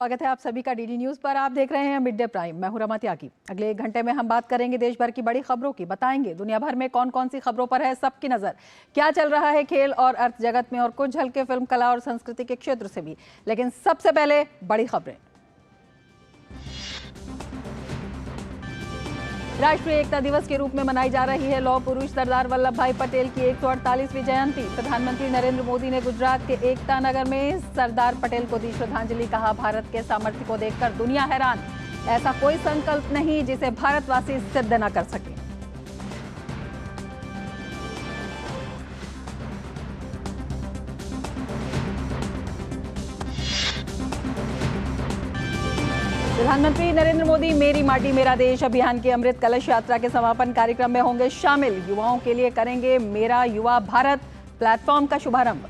स्वागत है आप सभी का डीडी न्यूज पर। आप देख रहे हैं मिड डे प्राइम। मैं हूं रमा त्यागी। अगले 1 घंटे में हम बात करेंगे देश भर की बड़ी खबरों की, बताएंगे दुनिया भर में कौन कौन सी खबरों पर है सबकी नजर, क्या चल रहा है खेल और अर्थ जगत में, और कुछ झलके फिल्म, कला और संस्कृति के क्षेत्र से भी। लेकिन सबसे पहले बड़ी खबरें। राष्ट्रीय एकता दिवस के रूप में मनाई जा रही है लौह पुरुष सरदार वल्लभ भाई पटेल की 148वीं जयंती। प्रधानमंत्री नरेंद्र मोदी ने गुजरात के एकता नगर में सरदार पटेल को दी श्रद्धांजलि। कहा, भारत के सामर्थ्य को देखकर दुनिया हैरान, ऐसा कोई संकल्प नहीं जिसे भारतवासी सिद्ध न कर सके। प्रधानमंत्री नरेंद्र मोदी मेरी माटी मेरा देश अभियान की अमृत कलश यात्रा के समापन कार्यक्रम में होंगे शामिल। युवाओं के लिए करेंगे मेरा युवा भारत प्लेटफॉर्म का शुभारंभ।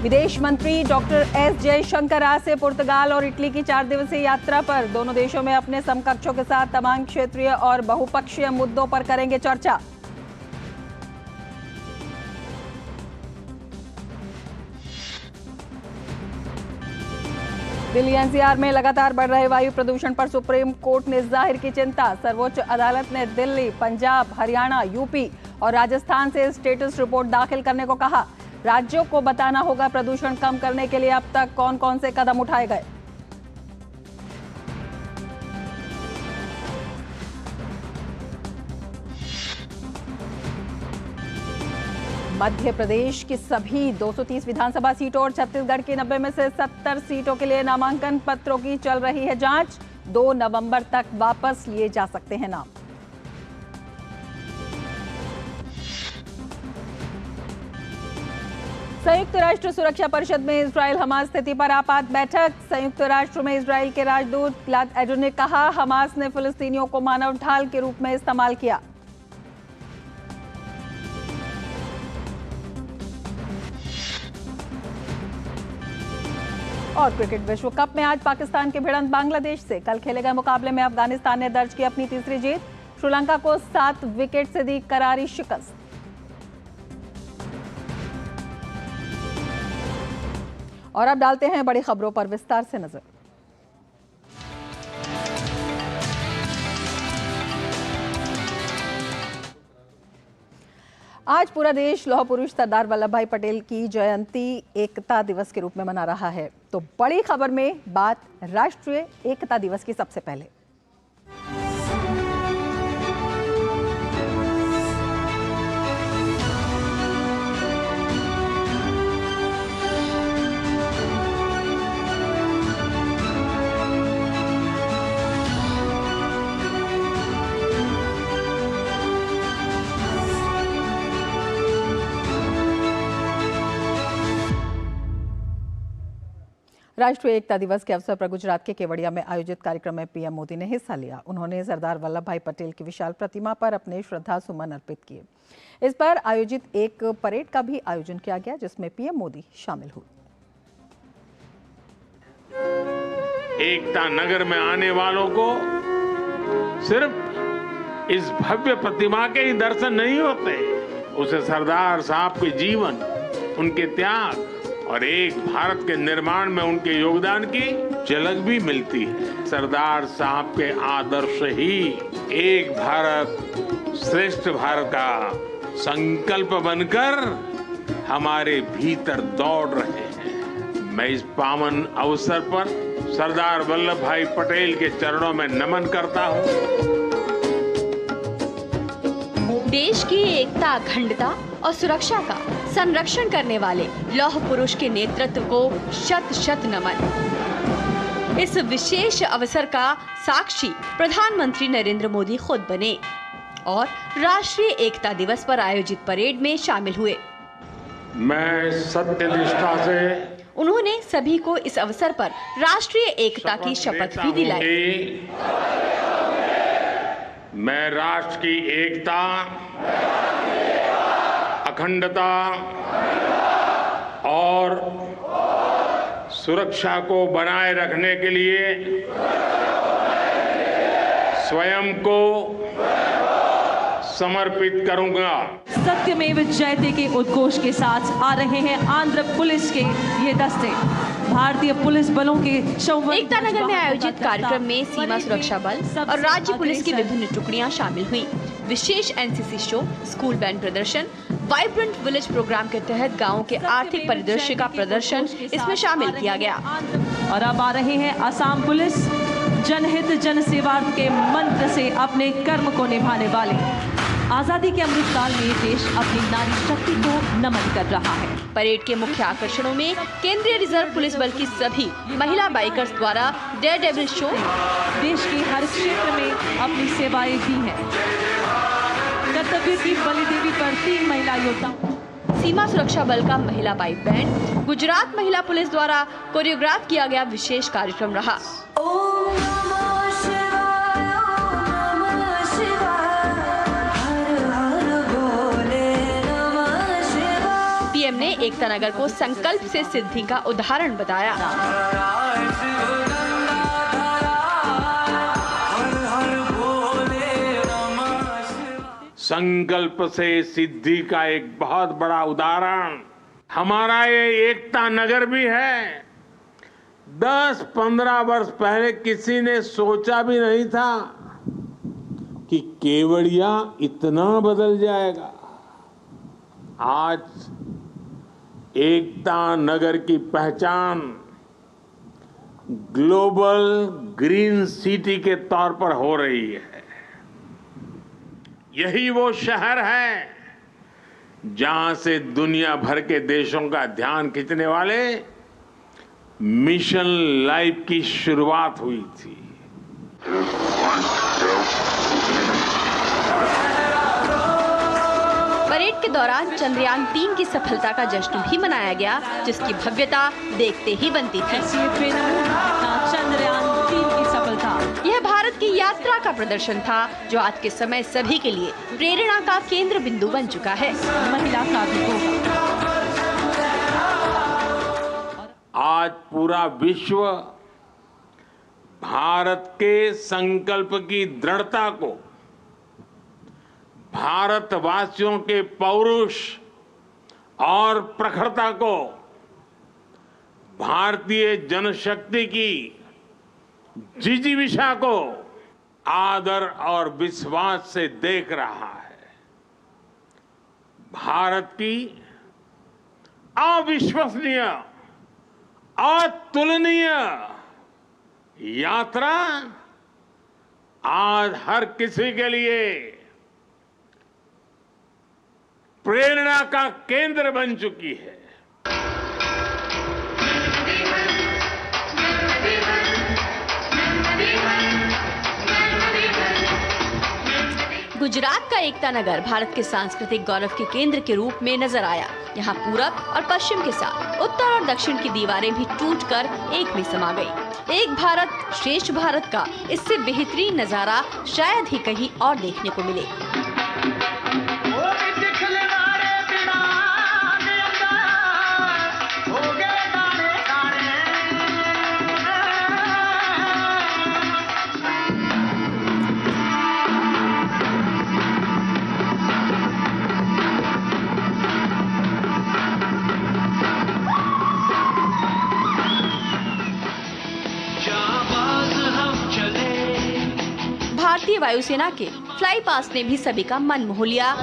विदेश मंत्री डॉक्टर एस जयशंकर आज से पुर्तगाल और इटली की 4 दिवसीय यात्रा पर। दोनों देशों में अपने समकक्षों के साथ तमाम क्षेत्रीय और बहुपक्षीय मुद्दों पर करेंगे चर्चा। दिल्ली एनसीआर में लगातार बढ़ रहे वायु प्रदूषण पर सुप्रीम कोर्ट ने जाहिर की चिंता। सर्वोच्च अदालत ने दिल्ली, पंजाब, हरियाणा, यूपी और राजस्थान से स्टेटस रिपोर्ट दाखिल करने को कहा। राज्यों को बताना होगा प्रदूषण कम करने के लिए अब तक कौन कौन से कदम उठाए गए। मध्य प्रदेश की सभी 230 विधानसभा सीटों और छत्तीसगढ़ की 90 में से 70 सीटों के लिए नामांकन पत्रों की चल रही है जांच। 2 नवंबर तक वापस लिए जा सकते हैं नाम। संयुक्त राष्ट्र सुरक्षा परिषद में इजराइल हमास स्थिति पर आपात बैठक। संयुक्त राष्ट्र में इजराइल के राजदूत गिलाद एर्डन ने कहा, हमास ने फिलिस्तीनियों को मानव ढाल के रूप में इस्तेमाल किया। और क्रिकेट विश्व कप में आज पाकिस्तान की भिड़ंत बांग्लादेश से। कल खेले गए मुकाबले में अफगानिस्तान ने दर्ज की अपनी तीसरी जीत। श्रीलंका को 7 विकेट से दी करारी शिकस्त। और अब डालते हैं बड़ी खबरों पर विस्तार से नजर। आज पूरा देश लौह पुरुष सरदार वल्लभ भाई पटेल की जयंती एकता दिवस के रूप में मना रहा है। तो बड़ी खबर में बात राष्ट्रीय एकता दिवस की सबसे पहले। राष्ट्रीय एकता दिवस के अवसर पर गुजरात के केवड़िया में आयोजित कार्यक्रम में पीएम मोदी ने हिस्सा लिया। उन्होंने सरदार वल्लभ भाई पटेल की विशाल प्रतिमा पर अपने श्रद्धा सुमन अर्पित किए। इस पर आयोजित एक परेड का भी आयोजन किया गया, जिसमें पीएम मोदी शामिल हुए। एकता नगर में आने वालों को सिर्फ इस भव्य प्रतिमा के ही दर्शन नहीं होते, उसे सरदार साहब के जीवन, उनके त्याग और एक भारत के निर्माण में उनके योगदान की झलक भी मिलती है। सरदार साहब के आदर्श ही एक भारत श्रेष्ठ भारत का संकल्प बनकर हमारे भीतर दौड़ रहे हैं। मैं इस पावन अवसर पर सरदार वल्लभ भाई पटेल के चरणों में नमन करता हूँ। देश की एकता, अखंडता और सुरक्षा का संरक्षण करने वाले लौह पुरुष के नेतृत्व को शत शत नमन। इस विशेष अवसर का साक्षी प्रधानमंत्री नरेंद्र मोदी खुद बने और राष्ट्रीय एकता दिवस पर आयोजित परेड में शामिल हुए। मैं सत्यनिष्ठा से उन्होंने सभी को इस अवसर पर राष्ट्रीय एकता की शपथ भी दिलाई। मैं राष्ट्र की एकता, अखंडता और सुरक्षा को बनाए रखने के लिए स्वयं को समर्पित करूंगा। सत्यमेव जयते के उद्घोष के साथ आ रहे हैं आंध्र पुलिस के ये दस्ते। भारतीय पुलिस बलों के एकता नगर में आयोजित कार्यक्रम में सीमा सुरक्षा बल और राज्य पुलिस की विभिन्न टुकड़ियां शामिल हुई। विशेष एनसीसी शो, स्कूल बैंड प्रदर्शन, वाइब्रेंट विलेज प्रोग्राम के तहत गाँव के आर्थिक परिदृश्य का प्रदर्शन इसमें शामिल किया गया। और अब आ रहे हैं असम पुलिस, जनहित जन सेवा के मंत्र से अपने कर्म को निभाने वाले। आजादी के अमृतकाल में देश अपनी नारी शक्ति को नमन कर रहा है। परेड के मुख्य आकर्षणों में केंद्रीय रिजर्व पुलिस बल की सभी महिला बाइकर्स द्वारा डेयर डेविल शो, देश के हर क्षेत्र में अपनी सेवाएं दी हैं। कर्तव्य की बलि देवी पर 3 महिला योद्धा। सीमा सुरक्षा बल का महिला बाइक बैंड, गुजरात महिला पुलिस द्वारा कोरियोग्राफ किया गया विशेष कार्यक्रम रहा। पीएम ने एकता नगर को संकल्प से सिद्धि का उदाहरण बताया। संकल्प से सिद्धि का एक बहुत बड़ा उदाहरण हमारा ये एकता नगर भी है। 10-15 वर्ष पहले किसी ने सोचा भी नहीं था कि केवड़िया इतना बदल जाएगा। आज एकता नगर की पहचान ग्लोबल ग्रीन सिटी के तौर पर हो रही है। यही वो शहर है जहां से दुनिया भर के देशों का ध्यान खींचने वाले मिशन लाइफ की शुरुआत हुई थी। परेड के दौरान चंद्रयान 3 की सफलता का जश्न भी मनाया गया, जिसकी भव्यता देखते ही बनती थी। चंद्रयान 3 की सफलता, यह भारत की यात्रा का प्रदर्शन था, जो आज के समय सभी के लिए प्रेरणा का केंद्र बिंदु बन चुका है। महिला साधकों का आज पूरा विश्व भारत के संकल्प की दृढ़ता को, भारतवासियों के पौरुष और प्रखरता को, भारतीय जनशक्ति की जिजीविषा को आदर और विश्वास से देख रहा है। भारत की अविश्वसनीय, अतुलनीय यात्रा आज हर किसी के लिए प्रेरणा का केंद्र बन चुकी है। गुजरात का एकता नगर भारत के सांस्कृतिक गौरव के केंद्र के रूप में नजर आया। यहाँ पूरब और पश्चिम के साथ उत्तर और दक्षिण की दीवारें भी टूटकर एक में समा गई। एक भारत श्रेष्ठ भारत का इससे बेहतरीन नजारा शायद ही कहीं और देखने को मिले। भारतीय वायुसेना के फ्लाई पास्ट ने भी सभी का मन मोह लिया।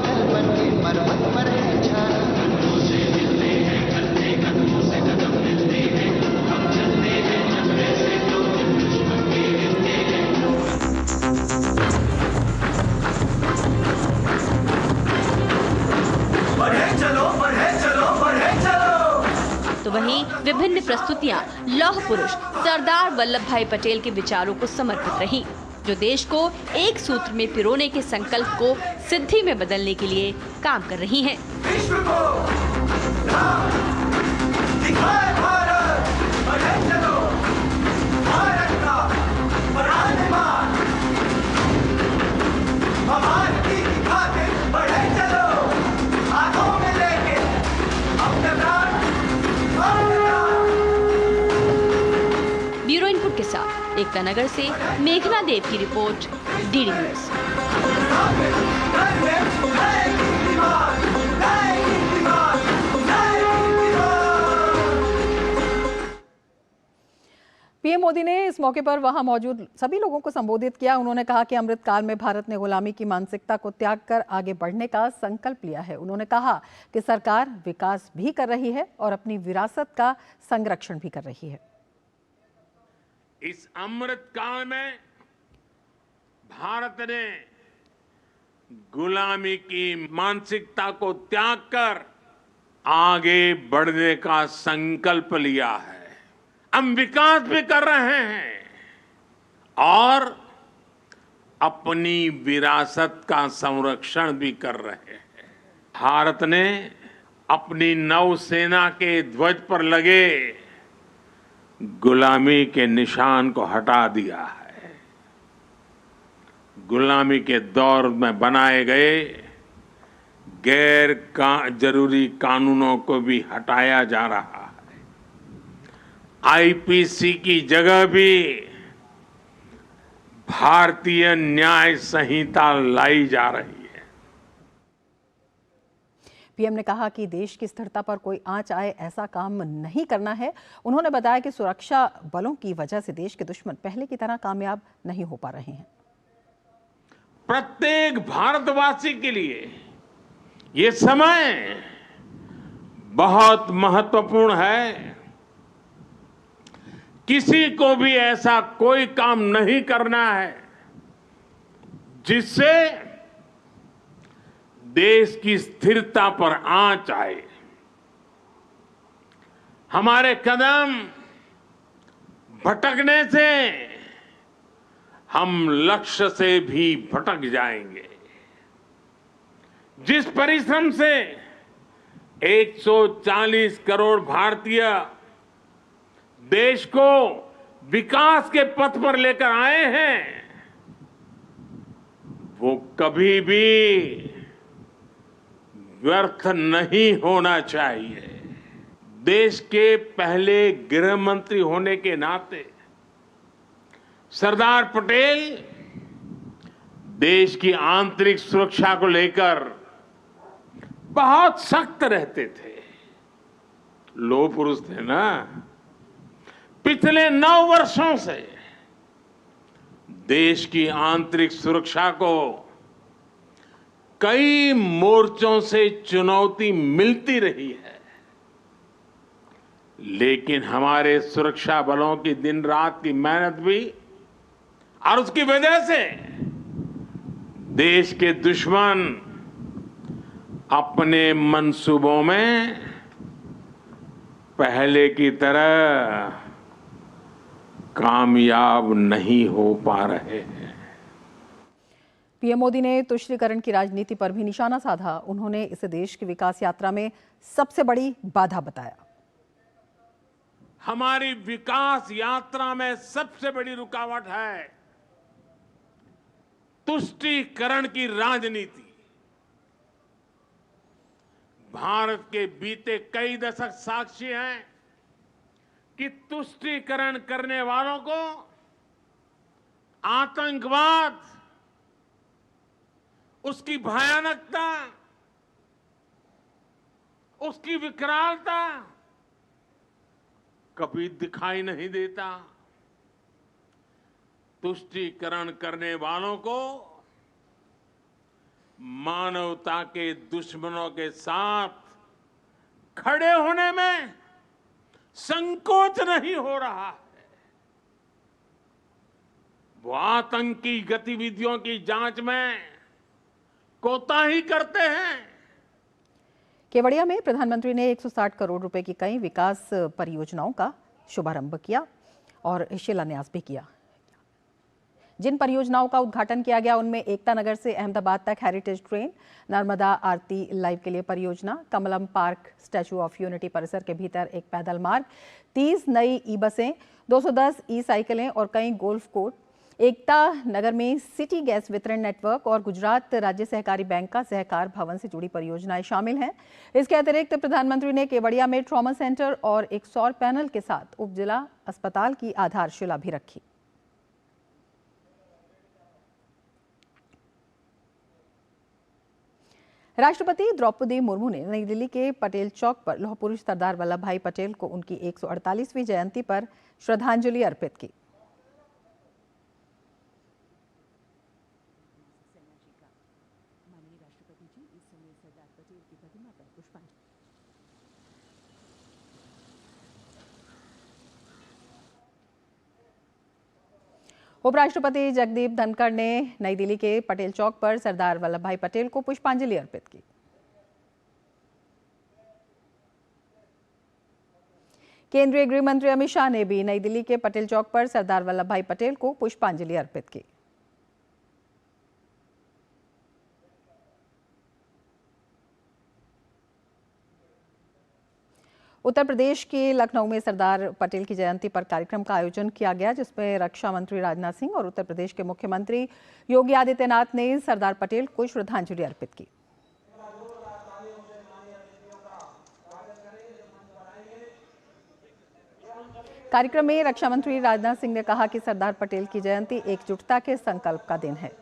तो वहीं विभिन्न प्रस्तुतियां लौह पुरुष सरदार वल्लभ भाई पटेल के विचारों को समर्पित रही, जो देश को एक सूत्र में पिरोने के संकल्प को सिद्धि में बदलने के लिए काम कर रही हैं। विश्व को दिखाए भारत, बढ़े चलो, भारत का पराक्रम, भारत की दिखाते बढ़े चलो, हाथों में लेके अपने प्राण, ब्यूरो इनपुट के साथ एकता नगर से मेघना देव की रिपोर्ट, डीडी न्यूज़। यहाँ पे घर में नए कीर्तिमान, नए कीर्तिमान, नए कीर्तिमान। पीएम मोदी ने इस मौके पर वहां मौजूद सभी लोगों को संबोधित किया। उन्होंने कहा कि अमृत काल में भारत ने गुलामी की मानसिकता को त्याग कर आगे बढ़ने का संकल्प लिया है। उन्होंने कहा कि सरकार विकास भी कर रही है और अपनी विरासत का संरक्षण भी कर रही है। इस अमृत काल में भारत ने गुलामी की मानसिकता को त्याग कर आगे बढ़ने का संकल्प लिया है। हम विकास भी कर रहे हैं और अपनी विरासत का संरक्षण भी कर रहे हैं। भारत ने अपनी नौसेना के ध्वज पर लगे गुलामी के निशान को हटा दिया है। गुलामी के दौर में बनाए गए जरूरी कानूनों को भी हटाया जा रहा है। आईपीसी की जगह भी भारतीय न्याय संहिता लाई जा रही है। पीएम ने कहा कि देश की स्थिरता पर कोई आंच आए ऐसा काम नहीं करना है। उन्होंने बताया कि सुरक्षा बलों की वजह से देश के दुश्मन पहले की तरह कामयाब नहीं हो पा रहे हैं। प्रत्येक भारतवासी के लिए ये समय बहुत महत्वपूर्ण है। किसी को भी ऐसा कोई काम नहीं करना है जिससे देश की स्थिरता पर आंच आए। हमारे कदम भटकने से हम लक्ष्य से भी भटक जाएंगे। जिस परिश्रम से 140 करोड़ भारतीय देश को विकास के पथ पर लेकर आए हैं, वो कभी भी व्यर्थ नहीं होना चाहिए। देश के पहले गृह मंत्री होने के नाते सरदार पटेल देश की आंतरिक सुरक्षा को लेकर बहुत सख्त रहते थे। लोह पुरुष थे ना। पिछले 9 वर्षों से देश की आंतरिक सुरक्षा को कई मोर्चों से चुनौती मिलती रही है, लेकिन हमारे सुरक्षा बलों की दिन रात की मेहनत भी और उसकी वजह से देश के दुश्मन अपने मंसूबों में पहले की तरह कामयाब नहीं हो पा रहे हैं। पीएम मोदी ने तुष्टीकरण की राजनीति पर भी निशाना साधा। उन्होंने इसे देश की विकास यात्रा में सबसे बड़ी बाधा बताया। हमारी विकास यात्रा में सबसे बड़ी रुकावट है तुष्टीकरण की राजनीति। भारत के बीते कई दशक साक्षी हैं कि तुष्टीकरण करने वालों को आतंकवाद, उसकी भयानकता, उसकी विकरालता कभी दिखाई नहीं देता। तुष्टीकरण करने वालों को मानवता के दुश्मनों के साथ खड़े होने में संकोच नहीं हो रहा है। वो आतंकी गतिविधियों की जांच में कोताही करते हैं। केवड़िया में प्रधानमंत्री ने 160 करोड़ रुपए की कई विकास परियोजनाओं का शुभारंभ किया और शिलान्यास भी किया। जिन परियोजनाओं का उद्घाटन किया गया उनमें एकता नगर से अहमदाबाद तक हेरिटेज ट्रेन, नर्मदा आरती लाइव के लिए परियोजना, Kamalam park statue of unity परिसर के भीतर एक पैदल मार्ग, 30 नई ई बसें, 210 ई साइकिलें और कई गोल्फ कोर्ट, एकता नगर में सिटी गैस वितरण नेटवर्क और गुजरात राज्य सहकारी बैंक का सहकार भवन से जुड़ी परियोजनाएं शामिल हैं। इसके अतिरिक्त प्रधानमंत्री ने केवड़िया में ट्रॉमा सेंटर और एक सौर पैनल के साथ उप जिला अस्पताल की आधारशिला भी रखी। राष्ट्रपति द्रौपदी मुर्मू ने नई दिल्ली के पटेल चौक पर लौह पुरुष सरदार वल्लभ भाई पटेल को उनकी 148वीं जयंती पर श्रद्धांजलि अर्पित की। उपराष्ट्रपति जगदीप धनखड़ ने नई दिल्ली के पटेल चौक पर सरदार वल्लभ भाई पटेल को पुष्पांजलि अर्पित की। केंद्रीय गृह मंत्री अमित शाह ने भी नई दिल्ली के पटेल चौक पर सरदार वल्लभ भाई पटेल को पुष्पांजलि अर्पित की। उत्तर प्रदेश के लखनऊ में सरदार पटेल की जयंती पर कार्यक्रम का आयोजन किया गया, जिसमें रक्षा मंत्री राजनाथ सिंह और उत्तर प्रदेश के मुख्यमंत्री योगी आदित्यनाथ ने सरदार पटेल को श्रद्धांजलि अर्पित की। कार्यक्रम में रक्षा मंत्री राजनाथ सिंह ने कहा कि सरदार पटेल की जयंती एकजुटता के संकल्प का दिन है।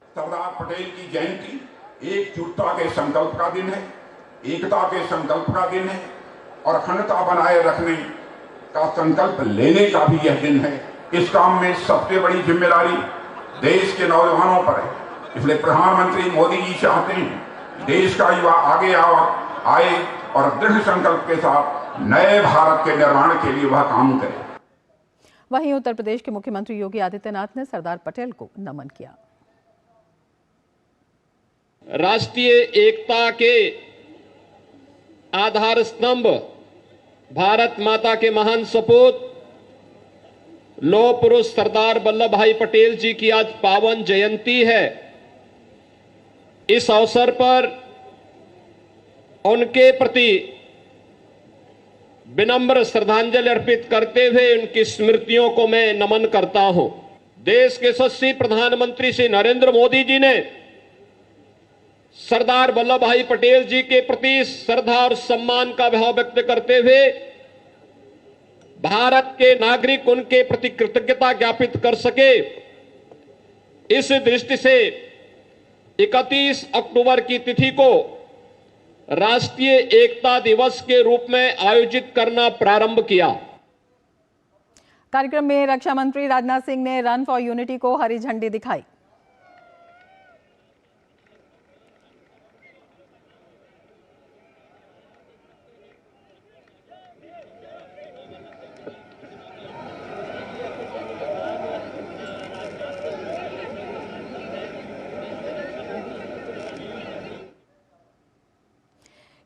सरदार पटेल की जयंती एकजुटता के संकल्प का दिन है, एकता के संकल्प का दिन है और अखंडता बनाए रखने का संकल्प लेने का भी यह दिन है। इस काम में सबसे बड़ी जिम्मेदारी देश के नौजवानों पर है, इसलिए प्रधानमंत्री मोदी जी चाहते हैं देश का युवा आगे आए और दृढ़ संकल्प के साथ नए भारत के निर्माण के लिए वह काम करे। वहीं उत्तर प्रदेश के मुख्यमंत्री योगी आदित्यनाथ ने सरदार पटेल को नमन किया। राष्ट्रीय एकता के आधार स्तंभ भारत माता के महान सपूत लौह पुरुष सरदार वल्लभ भाई पटेल जी की आज पावन जयंती है। इस अवसर पर उनके प्रति विनम्र श्रद्धांजलि अर्पित करते हुए उनकी स्मृतियों को मैं नमन करता हूं। देश के यशस्वी प्रधानमंत्री श्री नरेंद्र मोदी जी ने सरदार वल्लभ भाई पटेल जी के प्रति श्रद्धा और सम्मान का भाव व्यक्त करते हुए भारत के नागरिक उनके प्रति कृतज्ञता ज्ञापित कर सके, इस दृष्टि से 31 अक्टूबर की तिथि को राष्ट्रीय एकता दिवस के रूप में आयोजित करना प्रारंभ किया। कार्यक्रम में रक्षा मंत्री राजनाथ सिंह ने रन फॉर यूनिटी को हरी झंडी दिखाई।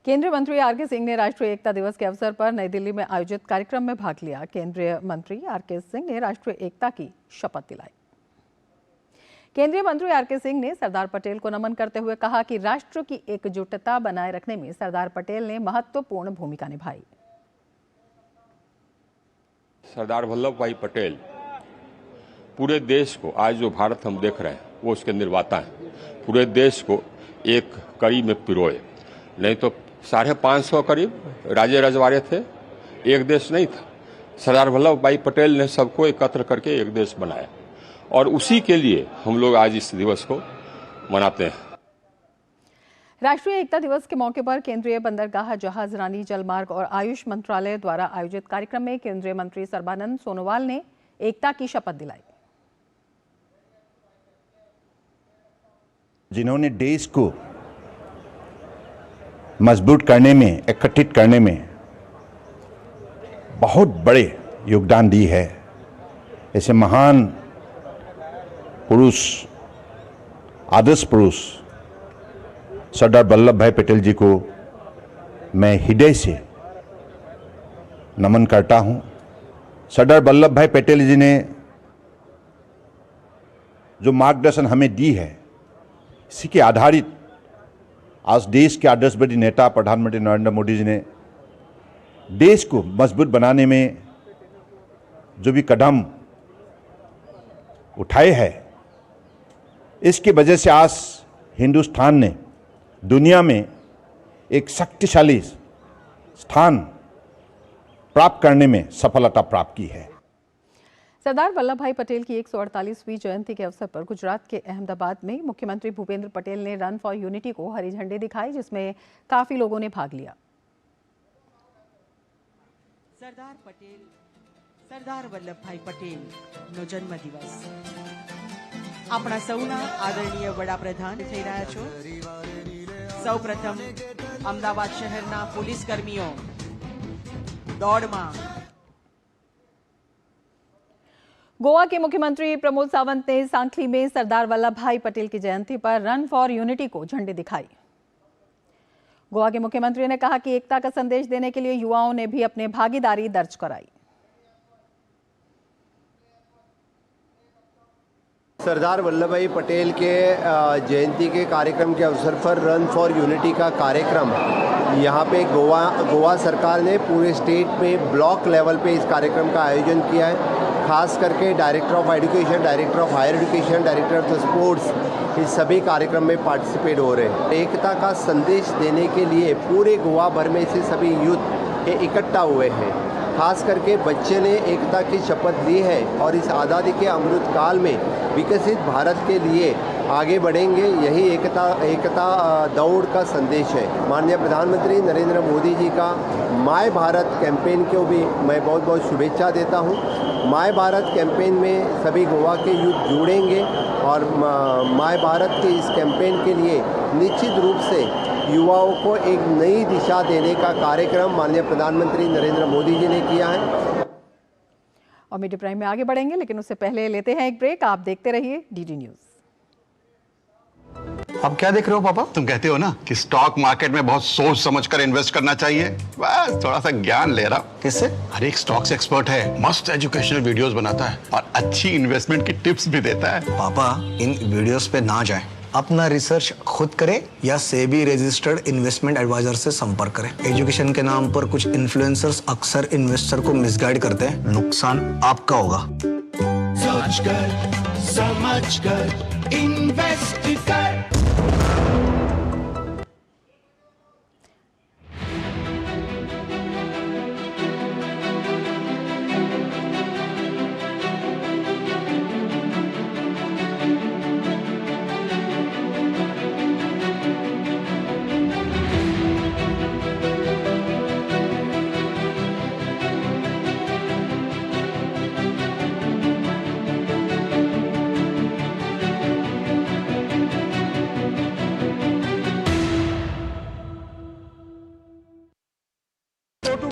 केंद्रीय मंत्री आर.के. सिंह ने राष्ट्रीय एकता दिवस के अवसर पर नई दिल्ली में आयोजित कार्यक्रम में भाग लिया। केंद्रीय मंत्री आर.के. सिंह ने राष्ट्रीय एकता की शपथ दिलाई। केंद्रीय मंत्री आर.के. सिंह ने सरदार पटेल को नमन करते हुए कहा कि राष्ट्र की एकजुटता बनाए रखने में सरदार पटेल ने महत्वपूर्ण भूमिका निभाई। सरदार वल्लभ भाई पटेल पूरे देश को, आज जो भारत हम देख रहे हैं वो उसके निर्माता हैं। पूरे देश को एक कड़ी में पिरोए, नहीं तो 550 करीब राजे रजवाड़े थे, एक देश नहीं था। सरदार वल्लभ भाई पटेल ने सबको एकत्र करके एक देश बनाया और उसी के लिए हम लोग आज इस दिवस को मनाते हैं। राष्ट्रीय एकता दिवस के मौके पर केंद्रीय बंदरगाह, जहाजरानी, जलमार्ग और आयुष मंत्रालय द्वारा आयोजित कार्यक्रम में केंद्रीय मंत्री सर्बानंद सोनोवाल ने एकता की शपथ दिलाई। जिन्होंने देश को मजबूत करने में, एकत्रित करने में बहुत बड़े योगदान दी है, ऐसे महान पुरुष, आदर्श पुरुष सरदार वल्लभ भाई पटेल जी को मैं हृदय से नमन करता हूं। सरदार वल्लभ भाई पटेल जी ने जो मार्गदर्शन हमें दी है, इसी के आधारित आज देश के आदर्शवादी नेता प्रधानमंत्री नरेंद्र मोदी जी ने देश को मजबूत बनाने में जो भी कदम उठाए हैं, इसकी वजह से आज हिंदुस्तान ने दुनिया में एक शक्तिशाली स्थान प्राप्त करने में सफलता प्राप्त की है। सरदार वल्लभ भाई पटेल की 148वीं जयंती के अवसर पर गुजरात के अहमदाबाद में मुख्यमंत्री भूपेंद्र पटेल ने रन फॉर यूनिटी को हरी झंडी दिखाई, जिसमें काफी लोगों ने भाग लिया। સરદાર વલ્લભભાઈ પટેલ નો જન્મદિવસ આપણા સૌના આદરણીય વડાપ્રધાન થઈ રહ્યા છો। સૌપ્રથમ અમદાવાદ શહેરના પોલીસ કર્મીઓ દોડમાં। गोवा के मुख्यमंत्री प्रमोद सावंत ने सांखली में सरदार वल्लभ भाई पटेल की जयंती पर रन फॉर यूनिटी को झंडी दिखाई। गोवा के मुख्यमंत्री ने कहा कि एकता का संदेश देने के लिए युवाओं ने भी अपनी भागीदारी दर्ज कराई। सरदार वल्लभ भाई पटेल के जयंती के कार्यक्रम के अवसर पर रन फॉर यूनिटी का कार्यक्रम यहाँ पे गोवा सरकार ने पूरे स्टेट में ब्लॉक लेवल पे इस कार्यक्रम का आयोजन किया है। खास करके director of education, director of higher education, director of the sports, इस सभी कार्यक्रम में पार्टिसिपेट हो रहे हैं। एकता का संदेश देने के लिए पूरे गोवा भर में से सभी यूथ इकट्ठा हुए हैं। खास करके बच्चे ने एकता की शपथ ली है और इस आज़ादी के अमृत काल में विकसित भारत के लिए आगे बढ़ेंगे। यही एकता दौड़ का संदेश है। माननीय प्रधानमंत्री नरेंद्र मोदी जी का माय भारत कैंपेन को भी मैं बहुत बहुत शुभेच्छा देता हूं। माय भारत कैंपेन में सभी गोवा के यूथ जुड़ेंगे और माय भारत के इस कैंपेन के लिए निश्चित रूप से युवाओं को एक नई दिशा देने का कार्यक्रम माननीय प्रधानमंत्री नरेंद्र मोदी जी ने किया है। और मीडिया प्राइम में आगे बढ़ेंगे, लेकिन उससे पहले लेते हैं एक ब्रेक। आप देखते रहिए डीडी न्यूज। अब क्या देख रहे हो पापा? तुम कहते हो ना कि स्टॉक मार्केट में बहुत सोच समझकर इन्वेस्ट करना चाहिए। बस थोड़ा सा ज्ञान ले रहा। किससे? हर एक स्टॉक्स एक्सपर्ट है, मस्त एजुकेशनल वीडियोस बनाता है और अच्छी इन्वेस्टमेंट की टिप्स भी देता है। पापा इन वीडियोस पे ना जाएं, अपना रिसर्च खुद करें या सेबी रजिस्टर्ड इन्वेस्टमेंट एडवाइजर से संपर्क करें। एजुकेशन के नाम पर कुछ इन्फ्लुएंसर्स अक्सर इन्वेस्टर को मिसगाइड करते हैं, नुकसान आपका होगा। सोच कर समझ कर इन्वेस्ट कर।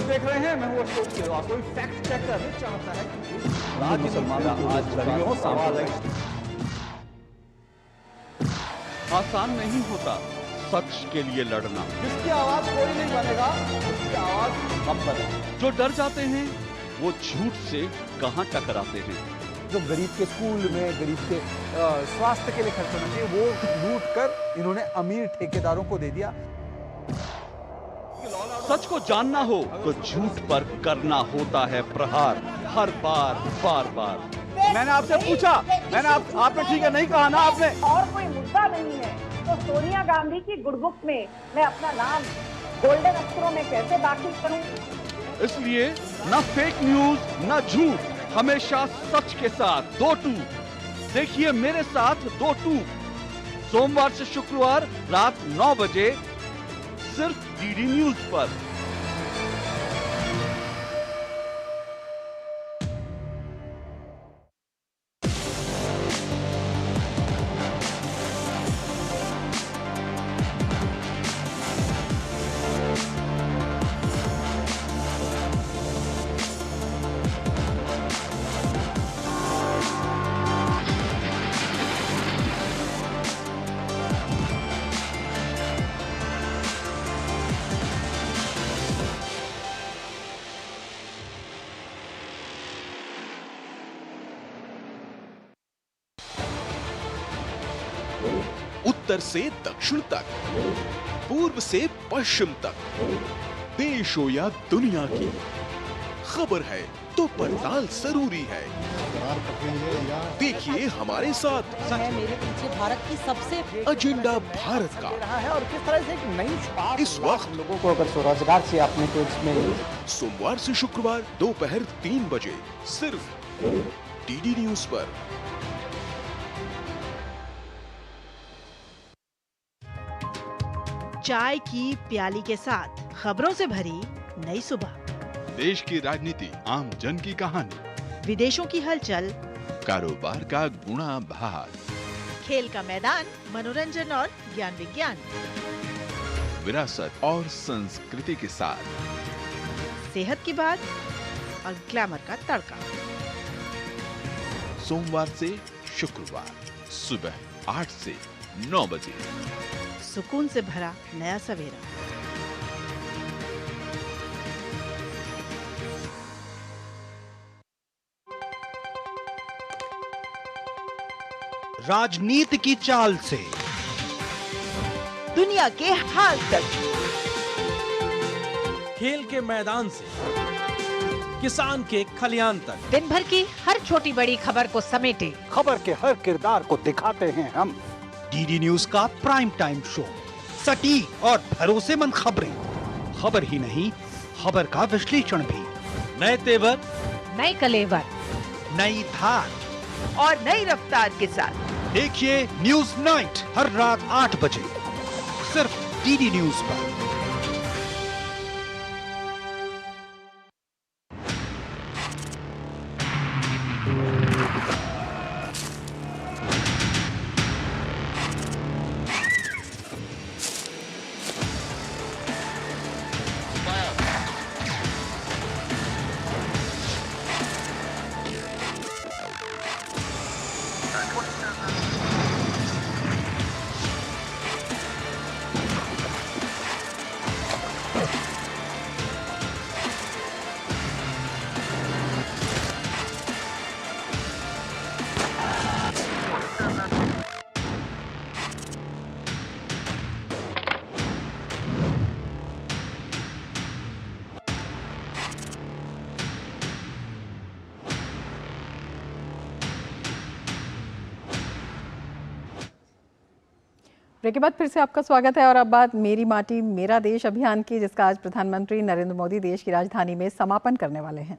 देख रहे हैं, मैं हूं अशोक केरवा। कोई फैक्ट चेकर चाहता है कि राज्य मुसलमानों आज सवाल है। आसान नहीं होता सच के लिए लड़ना। जिसकी आवाज कोई नहीं बनेगा, उसकी आवाज हम बनेंगे। जो डर जाते हैं वो झूठ से कहां टकराते हैं। जो गरीब के स्कूल में, गरीब के स्वास्थ्य के लिए खर्च होना चाहिए, वो लूट कर इन्होंने अमीर ठेकेदारों को दे दिया। सच को जानना हो तो झूठ पर करना होता है प्रहार, हर बार बार बार। मैंने आपसे पूछा, आपने ठीक है नहीं कहा ना आपने। और कोई मुद्दा नहीं है तो सोनिया गांधी की गुडबुक में मैं अपना नाम गोल्डन अक्षरों में कैसे दाखिल करूं? इसलिए न फेक न्यूज न झूठ, हमेशा सच के साथ 2-2। देखिए मेरे साथ 2-2 सोमवार से शुक्रवार रात 9 बजे सिर्फ डीडी न्यूज पर। उत्तर से दक्षिण तक, पूर्व से पश्चिम तक, देश हो या दुनिया की खबर है तो पड़ताल जरूरी है। देखिए हमारे साथ मेरे पीछे भारत की सबसे एजेंडा भारत का है और किस तरह से एक नई इस वक्त लोगों को अगर स्वरोजगार से आपने तो इसमें सोमवार से शुक्रवार दोपहर 3 बजे सिर्फ डीडी न्यूज पर। चाय की प्याली के साथ खबरों से भरी नई सुबह, देश की राजनीति, आम जन की कहानी, विदेशों की हलचल, कारोबार का गुणा भाग, खेल का मैदान, मनोरंजन और ज्ञान विज्ञान, विरासत और संस्कृति के साथ सेहत की बात और ग्लैमर का तड़का। सोमवार से शुक्रवार सुबह 8 से 9 बजे, सुकून से भरा नया सवेरा। राजनीति की चाल से दुनिया के हाल तक, खेल के मैदान से किसान के खलियान तक, दिन भर की हर छोटी बड़ी खबर को समेटे खबर के हर किरदार को दिखाते हैं हम। डीडी न्यूज का प्राइम टाइम शो, सटीक और भरोसेमंद खबरें, खबर ही नहीं खबर का विश्लेषण भी, नए तेवर, नए कलेवर, नई धार और नई रफ्तार के साथ देखिए न्यूज नाइट हर रात 8 बजे सिर्फ डीडी न्यूज पर। ब्रेक के बाद फिर से आपका स्वागत है और अब बात मेरी माटी मेरा देश अभियान की, जिसका आज प्रधानमंत्री नरेंद्र मोदी देश की राजधानी में समापन करने वाले हैं।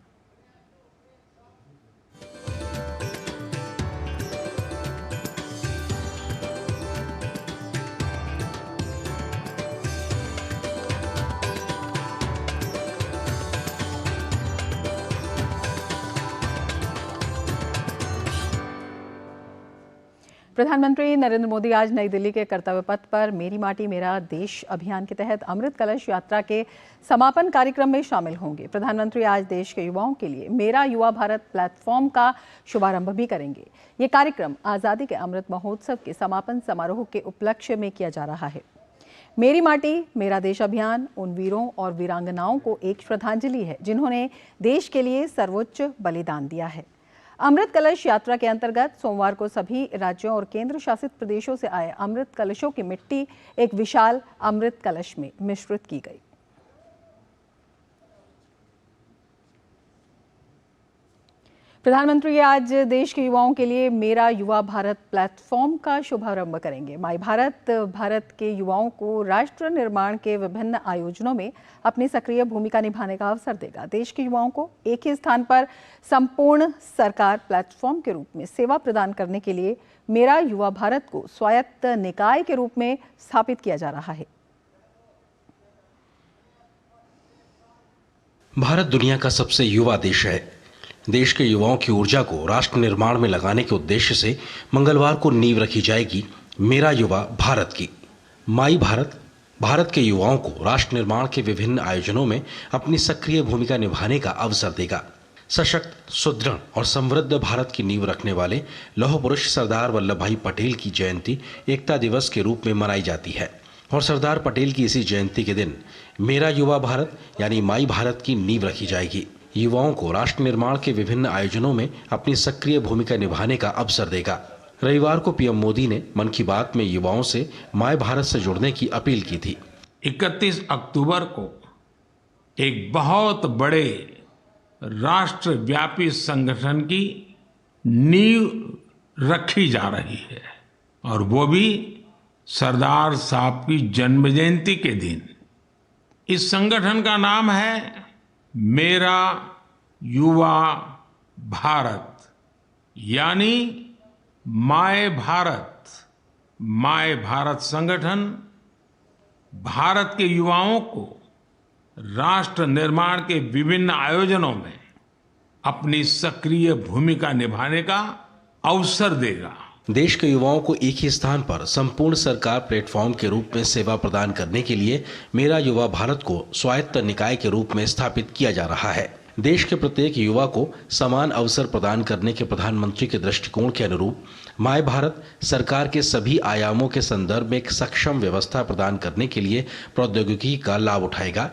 प्रधानमंत्री नरेंद्र मोदी आज नई दिल्ली के कर्तव्य पथ पर मेरी माटी मेरा देश अभियान के तहत अमृत कलश यात्रा के समापन कार्यक्रम में शामिल होंगे। प्रधानमंत्री आज देश के युवाओं के लिए मेरा युवा भारत प्लेटफॉर्म का शुभारंभ भी करेंगे। ये कार्यक्रम आज़ादी के अमृत महोत्सव के समापन समारोह के उपलक्ष्य में किया जा रहा है। मेरी माटी मेरा देश अभियान उन वीरों और वीरांगनाओं को एक श्रद्धांजलि है जिन्होंने देश के लिए सर्वोच्च बलिदान दिया है। अमृत कलश यात्रा के अंतर्गत सोमवार को सभी राज्यों और केंद्र शासित प्रदेशों से आए अमृत कलशों की मिट्टी एक विशाल अमृत कलश में मिश्रित की गई। प्रधानमंत्री आज देश के युवाओं के लिए मेरा युवा भारत प्लेटफॉर्म का शुभारंभ करेंगे। माई भारत भारत के युवाओं को राष्ट्र निर्माण के विभिन्न आयोजनों में अपनी सक्रिय भूमिका निभाने का अवसर देगा। देश के युवाओं को एक ही स्थान पर संपूर्ण सरकार प्लेटफॉर्म के रूप में सेवा प्रदान करने के लिए मेरा युवा भारत को स्वायत्त निकाय के रूप में स्थापित किया जा रहा है। भारत दुनिया का सबसे युवा देश है। देश के युवाओं की ऊर्जा को राष्ट्र निर्माण में लगाने के उद्देश्य से मंगलवार को नींव रखी जाएगी मेरा युवा भारत की। माई भारत भारत के युवाओं को राष्ट्र निर्माण के विभिन्न आयोजनों में अपनी सक्रिय भूमिका निभाने का अवसर देगा। सशक्त, सुदृढ़ और समृद्ध भारत की नींव रखने वाले लौह पुरुष सरदार वल्लभ भाई पटेल की जयंती एकता दिवस के रूप में मनाई जाती है और सरदार पटेल की इसी जयंती के दिन मेरा युवा भारत यानी माई भारत की नींव रखी जाएगी। युवाओं को राष्ट्र निर्माण के विभिन्न आयोजनों में अपनी सक्रिय भूमिका निभाने का अवसर देगा। रविवार को पीएम मोदी ने मन की बात में युवाओं से माय भारत से जुड़ने की अपील की थी। 31 अक्टूबर को एक बहुत बड़े राष्ट्रव्यापी संगठन की नींव रखी जा रही है और वो भी सरदार साहब की जन्म जयंती के दिन। इस संगठन का नाम है मेरा युवा भारत यानी माय भारत संगठन भारत के युवाओं को राष्ट्र निर्माण के विभिन्न आयोजनों में अपनी सक्रिय भूमिका निभाने का अवसर देगा। देश के युवाओं को एक ही स्थान पर संपूर्ण सरकार प्लेटफॉर्म के रूप में सेवा प्रदान करने के लिए मेरा युवा भारत को स्वायत्त निकाय के रूप में स्थापित किया जा रहा है। देश के प्रत्येक युवा को समान अवसर प्रदान करने के प्रधानमंत्री के दृष्टिकोण के अनुरूप माय भारत सरकार के सभी आयामों के संदर्भ में एक सक्षम व्यवस्था प्रदान करने के लिए प्रौद्योगिकी का लाभ उठाएगा,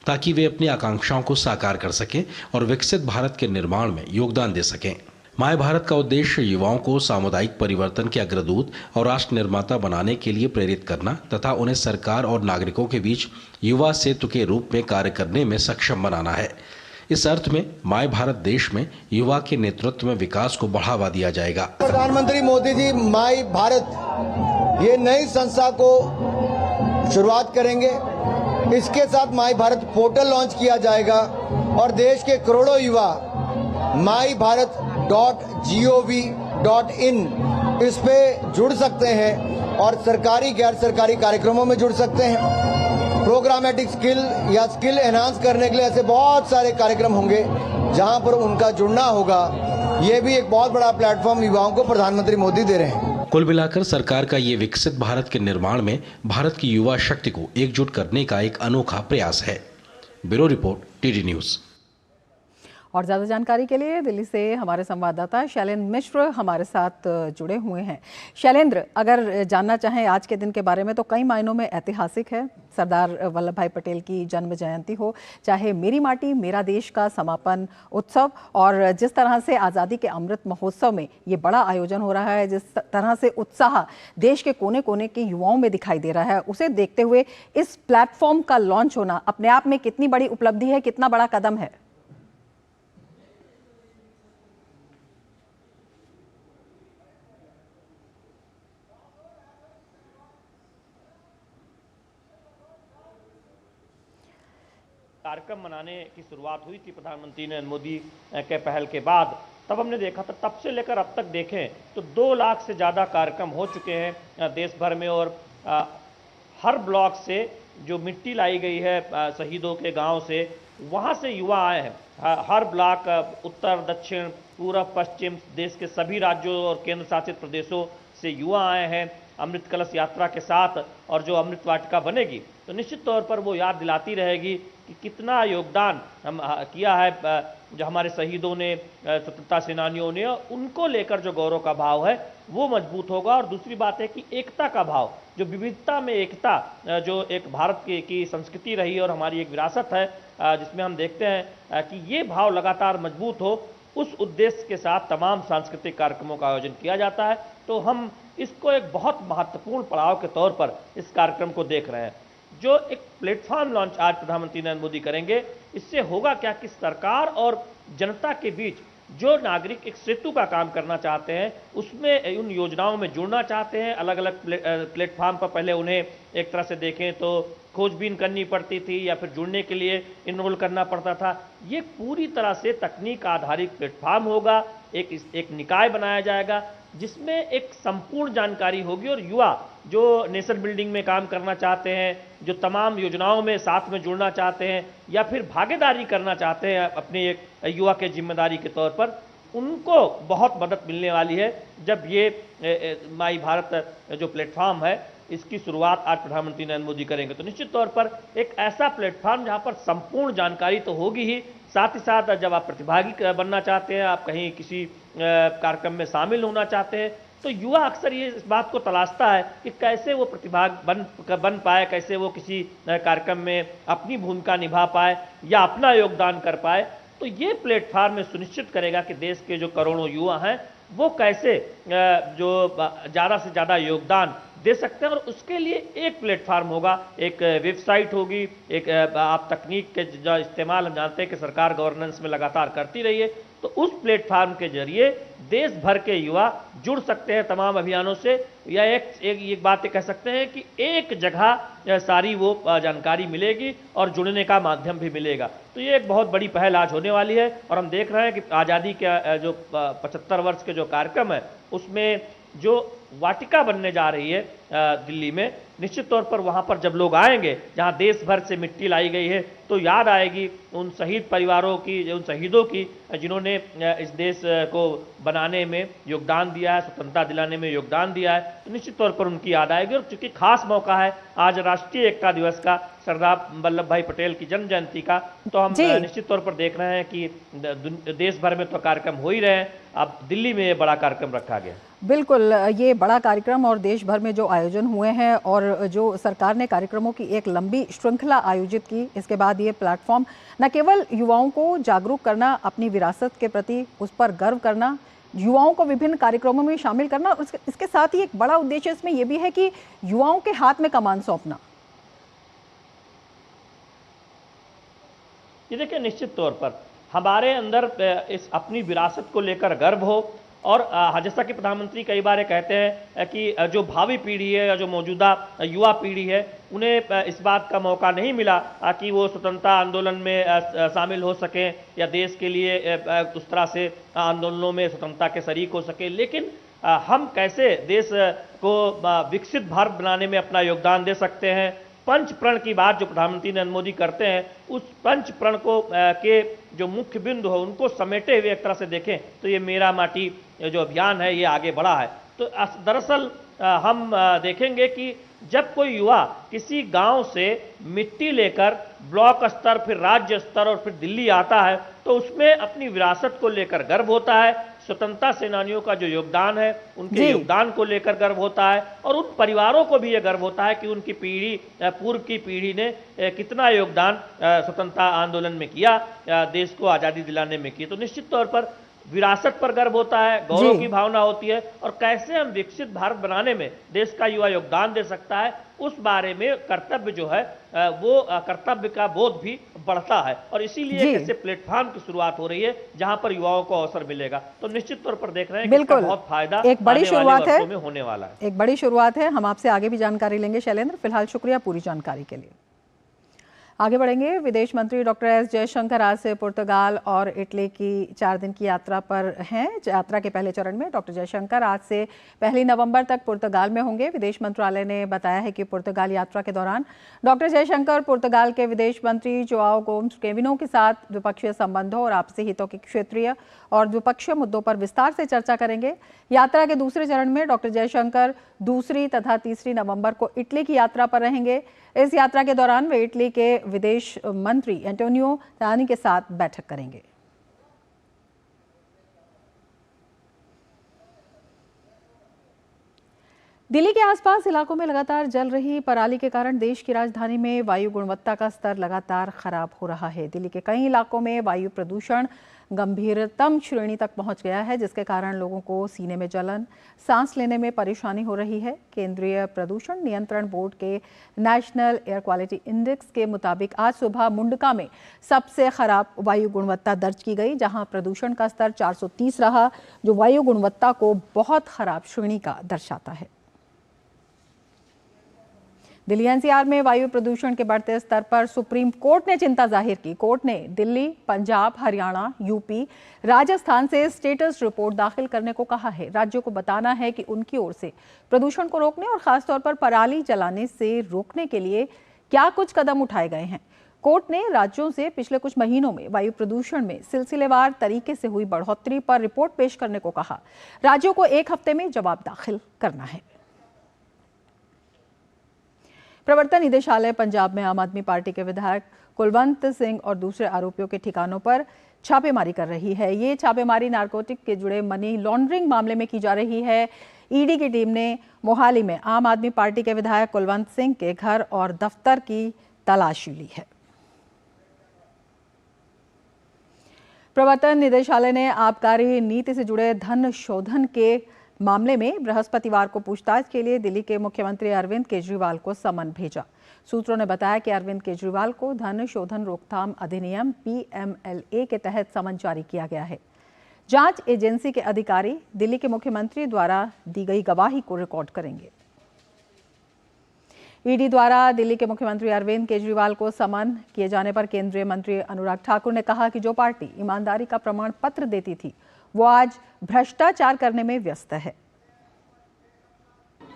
ताकि वे अपनी आकांक्षाओं को साकार कर सकें और विकसित भारत के निर्माण में योगदान दे सकें। माय भारत का उद्देश्य युवाओं को सामुदायिक परिवर्तन के अग्रदूत और राष्ट्र निर्माता बनाने के लिए प्रेरित करना तथा उन्हें सरकार और नागरिकों के बीच युवा सेतु के रूप में कार्य करने में सक्षम बनाना है। इस अर्थ में माय भारत देश में युवा के नेतृत्व में विकास को बढ़ावा दिया जाएगा। प्रधानमंत्री मोदी जी माय भारत ये नई संस्था को शुरुआत करेंगे। इसके साथ माय भारत पोर्टल लॉन्च किया जाएगा और देश के करोड़ों युवा mybharat.gov.in इस पे जुड़ सकते हैं और सरकारी गैर सरकारी कार्यक्रमों में जुड़ सकते हैं। प्रोग्रामेटिक स्किल या स्किल एनहांस करने के लिए ऐसे बहुत सारे कार्यक्रम होंगे जहां पर उनका जुड़ना होगा। ये भी एक बहुत बड़ा प्लेटफॉर्म युवाओं को प्रधानमंत्री मोदी दे रहे हैं। कुल मिलाकर सरकार का ये विकसित भारत के निर्माण में भारत की युवा शक्ति को एकजुट करने का एक अनोखा प्रयास है। Bureau report, TD news. और ज़्यादा जानकारी के लिए दिल्ली से हमारे संवाददाता शैलेंद्र मिश्र हमारे साथ जुड़े हुए हैं। शैलेंद्र, अगर जानना चाहें आज के दिन के बारे में तो कई मायनों में ऐतिहासिक है। सरदार वल्लभ भाई पटेल की जन्म जयंती हो, चाहे मेरी माटी मेरा देश का समापन उत्सव, और जिस तरह से आज़ादी के अमृत महोत्सव में ये बड़ा आयोजन हो रहा है, जिस तरह से उत्साह देश के कोने कोने के युवाओं में दिखाई दे रहा है, उसे देखते हुए इस प्लेटफॉर्म का लॉन्च होना अपने आप में कितनी बड़ी उपलब्धि है, कितना बड़ा कदम है? कार्यक्रम मनाने की शुरुआत हुई थी प्रधानमंत्री नरेंद्र मोदी के पहल के बाद, तब हमने देखा था, तब से लेकर अब तक देखें तो 2 लाख से ज़्यादा कार्यक्रम हो चुके हैं देश भर में। और हर ब्लॉक से जो मिट्टी लाई गई है शहीदों के गांव से, वहां से युवा आए हैं। हर ब्लॉक, उत्तर, दक्षिण, पूर्व, पश्चिम, देश के सभी राज्यों और केंद्र शासित प्रदेशों से युवा आए हैं अमृत कलश यात्रा के साथ। और जो अमृत वाटिका बनेगी तो निश्चित तौर पर वो याद दिलाती रहेगी कि कितना योगदान हम किया है, जो हमारे शहीदों ने, स्वतंत्रता सेनानियों ने, उनको लेकर जो गौरव का भाव है वो मजबूत होगा। और दूसरी बात है कि एकता का भाव, जो विविधता में एकता, जो एक भारत की संस्कृति रही और हमारी एक विरासत है, जिसमें हम देखते हैं कि ये भाव लगातार मजबूत हो, उस उद्देश्य के साथ तमाम सांस्कृतिक कार्यक्रमों का आयोजन किया जाता है। तो हम इसको एक बहुत महत्वपूर्ण पड़ाव के तौर पर इस कार्यक्रम को देख रहे हैं। जो एक प्लेटफॉर्म लॉन्च आज प्रधानमंत्री नरेंद्र मोदी करेंगे, इससे होगा क्या कि सरकार और जनता के बीच जो नागरिक एक सेतु का काम करना चाहते हैं, उसमें उन योजनाओं में जुड़ना चाहते हैं, अलग अलग प्लेटफॉर्म पर पहले उन्हें एक तरह से देखें तो खोजबीन करनी पड़ती थी या फिर जुड़ने के लिए इनरोल करना पड़ता था। ये पूरी तरह से तकनीक आधारित प्लेटफॉर्म होगा। एक निकाय बनाया जाएगा जिसमें एक संपूर्ण जानकारी होगी और युवा जो नेशन बिल्डिंग में काम करना चाहते हैं, जो तमाम योजनाओं में साथ में जुड़ना चाहते हैं या फिर भागीदारी करना चाहते हैं अपने एक युवा के जिम्मेदारी के तौर पर, उनको बहुत मदद मिलने वाली है जब ये माई भारत जो प्लेटफॉर्म है इसकी शुरुआत आज प्रधानमंत्री नरेंद्र मोदी करेंगे। तो निश्चित तौर पर एक ऐसा प्लेटफॉर्म जहां पर संपूर्ण जानकारी तो होगी ही, साथ ही साथ जब आप प्रतिभागी बनना चाहते हैं, आप कहीं किसी कार्यक्रम में शामिल होना चाहते हैं, तो युवा अक्सर ये इस बात को तलाशता है कि कैसे वो प्रतिभाग बन पाए, कैसे वो किसी कार्यक्रम में अपनी भूमिका निभा पाए या अपना योगदान कर पाए। तो ये प्लेटफॉर्म में सुनिश्चित करेगा कि देश के जो करोड़ों युवा हैं वो कैसे जो ज़्यादा से ज़्यादा योगदान दे सकते हैं। और उसके लिए एक प्लेटफॉर्म होगा, एक वेबसाइट होगी, एक आप तकनीक के जो इस्तेमाल हम जानते हैं कि सरकार गवर्नेंस में लगातार करती रही है, तो उस प्लेटफार्म के जरिए देश भर के युवा जुड़ सकते हैं तमाम अभियानों से, या एक बात कह सकते हैं कि एक जगह सारी वो जानकारी मिलेगी और जुड़ने का माध्यम भी मिलेगा। तो ये एक बहुत बड़ी पहल आज होने वाली है और हम देख रहे हैं कि आज़ादी के जो 75 वर्ष के जो कार्यक्रम है उसमें जो वाटिका बनने जा रही है दिल्ली में, निश्चित तौर पर वहां पर जब लोग आएंगे जहां देश भर से मिट्टी लाई गई है तो याद आएगी उन शहीद परिवारों की, उन शहीदों की जिन्होंने इस देश को बनाने में योगदान दिया है, स्वतंत्रता दिलाने में योगदान दिया है। तो निश्चित तौर पर उनकी याद आएगी। और चूंकि खास मौका है आज राष्ट्रीय एकता दिवस का, सरदार वल्लभ भाई पटेल की जन्म जयंती का, तो हम निश्चित तौर पर देख रहे हैं कि देश भर में तो कार्यक्रम हो ही रहे हैं, अब दिल्ली में ये बड़ा कार्यक्रम रखा गया। बिल्कुल, ये बड़ा कार्यक्रम और देश भर में जो आयोजन हुए हैं और जो सरकार ने कार्यक्रमों की एक लंबी श्रृंखला आयोजित की, इसके बाद ये प्लेटफॉर्म न केवल युवाओं को जागरूक करना, अपनी विरासत के प्रति उस पर गर्व करना, युवाओं को विभिन्न कार्यक्रमों में शामिल करना, और इसके साथ ही एक बड़ा उद्देश्य इसमें यह भी है कि युवाओं के हाथ में कमान सौंपना। ये देखिए, निश्चित तौर पर हमारे अंदर इस अपनी विरासत को लेकर गर्व हो, और जैसा कि प्रधानमंत्री कई बार कहते हैं कि जो भावी पीढ़ी है या जो मौजूदा युवा पीढ़ी है उन्हें इस बात का मौका नहीं मिला कि वो स्वतंत्रता आंदोलन में शामिल हो सकें या देश के लिए उस तरह से आंदोलनों में स्वतंत्रता के शरीक हो सके, लेकिन हम कैसे देश को विकसित भारत बनाने में अपना योगदान दे सकते हैं। पंच प्रण की बात जो प्रधानमंत्री नरेंद्र मोदी करते हैं, उस पंच प्रण को के जो मुख्य बिंदु हो उनको समेटे हुए एक तरह से देखें तो ये मेरा माटी जो अभियान है ये आगे बढ़ा है। तो दरअसल हम देखेंगे कि जब कोई युवा किसी गांव से मिट्टी लेकर ब्लॉक स्तर, फिर राज्य स्तर और फिर दिल्ली आता है तो उसमें अपनी विरासत को लेकर गर्व होता है, स्वतंत्रता सेनानियों का जो योगदान है उनके योगदान को लेकर गर्व होता है, और उन परिवारों को भी ये गर्व होता है कि उनकी पीढ़ी, पूर्व की पीढ़ी ने कितना योगदान स्वतंत्रता आंदोलन में किया, देश को आज़ादी दिलाने में की। तो निश्चित तौर पर विरासत पर गर्व होता है, गौरव की भावना होती है, और कैसे हम विकसित भारत बनाने में देश का युवा योगदान दे सकता है उस बारे में कर्तव्य जो है वो कर्तव्य का बोध भी बढ़ता है। और इसीलिए ऐसे प्लेटफॉर्म की शुरुआत हो रही है जहां पर युवाओं को अवसर मिलेगा। तो निश्चित तौर पर देख रहे हैं कि इसका बहुत फायदा एक बड़ी शुरुआत है, में होने वाला है। एक बड़ी शुरुआत है। हम आपसे आगे भी जानकारी लेंगे शैलेंद्र, फिलहाल शुक्रिया पूरी जानकारी के लिए। आगे बढ़ेंगे। विदेश मंत्री डॉक्टर एस जयशंकर आज से पुर्तगाल और इटली की 4 दिन की यात्रा पर हैं। यात्रा के पहले चरण में डॉक्टर जयशंकर आज से 1 नवंबर तक पुर्तगाल में होंगे। विदेश मंत्रालय ने बताया है कि पुर्तगाल यात्रा के दौरान डॉक्टर जयशंकर पुर्तगाल के विदेश मंत्री जोआओ गोमेस केविनो के साथ द्विपक्षीय संबंधों और आपसी हितों के क्षेत्रीय और द्विपक्षीय मुद्दों पर विस्तार से चर्चा करेंगे। यात्रा के दूसरे चरण में डॉक्टर जयशंकर 2 तथा 3 नवंबर को इटली की यात्रा पर रहेंगे। इस यात्रा के दौरान वे इटली के विदेश मंत्री एंटोनियो तानी के साथ बैठक करेंगे। दिल्ली के आसपास इलाकों में लगातार जल रही पराली के कारण देश की राजधानी में वायु गुणवत्ता का स्तर लगातार खराब हो रहा है। दिल्ली के कई इलाकों में वायु प्रदूषण गंभीरतम श्रेणी तक पहुंच गया है, जिसके कारण लोगों को सीने में जलन, सांस लेने में परेशानी हो रही है। केंद्रीय प्रदूषण नियंत्रण बोर्ड के नेशनल एयर क्वालिटी इंडेक्स के मुताबिक आज सुबह मुंडका में सबसे खराब वायु गुणवत्ता दर्ज की गई, जहां प्रदूषण का स्तर 430 रहा, जो वायु गुणवत्ता को बहुत खराब श्रेणी का दर्शाता है। दिल्ली एनसीआर में वायु प्रदूषण के बढ़ते स्तर पर सुप्रीम कोर्ट ने चिंता जाहिर की। कोर्ट ने दिल्ली, पंजाब, हरियाणा, यूपी, राजस्थान से स्टेटस रिपोर्ट दाखिल करने को कहा है। राज्यों को बताना है कि उनकी ओर से प्रदूषण को रोकने और खासतौर पर पराली जलाने से रोकने के लिए क्या कुछ कदम उठाए गए हैं। कोर्ट ने राज्यों से पिछले कुछ महीनों में वायु प्रदूषण में सिलसिलेवार तरीके से हुई बढ़ोतरी पर रिपोर्ट पेश करने को कहा। राज्यों को 1 हफ्ते में जवाब दाखिल करना है। प्रवर्तन निदेशालय पंजाब में आम आदमी पार्टी के विधायक कुलवंत सिंह और दूसरे आरोपियों के ठिकानों पर छापेमारी कर रही है। ये छापेमारी नारकोटिक के जुड़े मनी लॉन्ड्रिंग मामले में की जा रही है। ईडी की टीम ने मोहाली में आम आदमी पार्टी के विधायक कुलवंत सिंह के घर और दफ्तर की तलाशी ली है। प्रवर्तन निदेशालय ने आबकारी नीति से जुड़े धन शोधन के मामले में बृहस्पतिवार को पूछताछ के लिए दिल्ली के मुख्यमंत्री अरविंद केजरीवाल को समन भेजा। सूत्रों ने बताया कि अरविंद केजरीवाल को धन शोधन रोकथाम अधिनियम PMLA के तहत समन जारी किया गया है। जांच एजेंसी के अधिकारी दिल्ली के मुख्यमंत्री द्वारा दी गई गवाही को रिकॉर्ड करेंगे। ईडी द्वारा दिल्ली के मुख्यमंत्री अरविंद केजरीवाल को समन किए जाने पर केंद्रीय मंत्री अनुराग ठाकुर ने कहा कि जो पार्टी ईमानदारी का प्रमाण पत्र देती थी वो आज भ्रष्टाचार करने में व्यस्त है।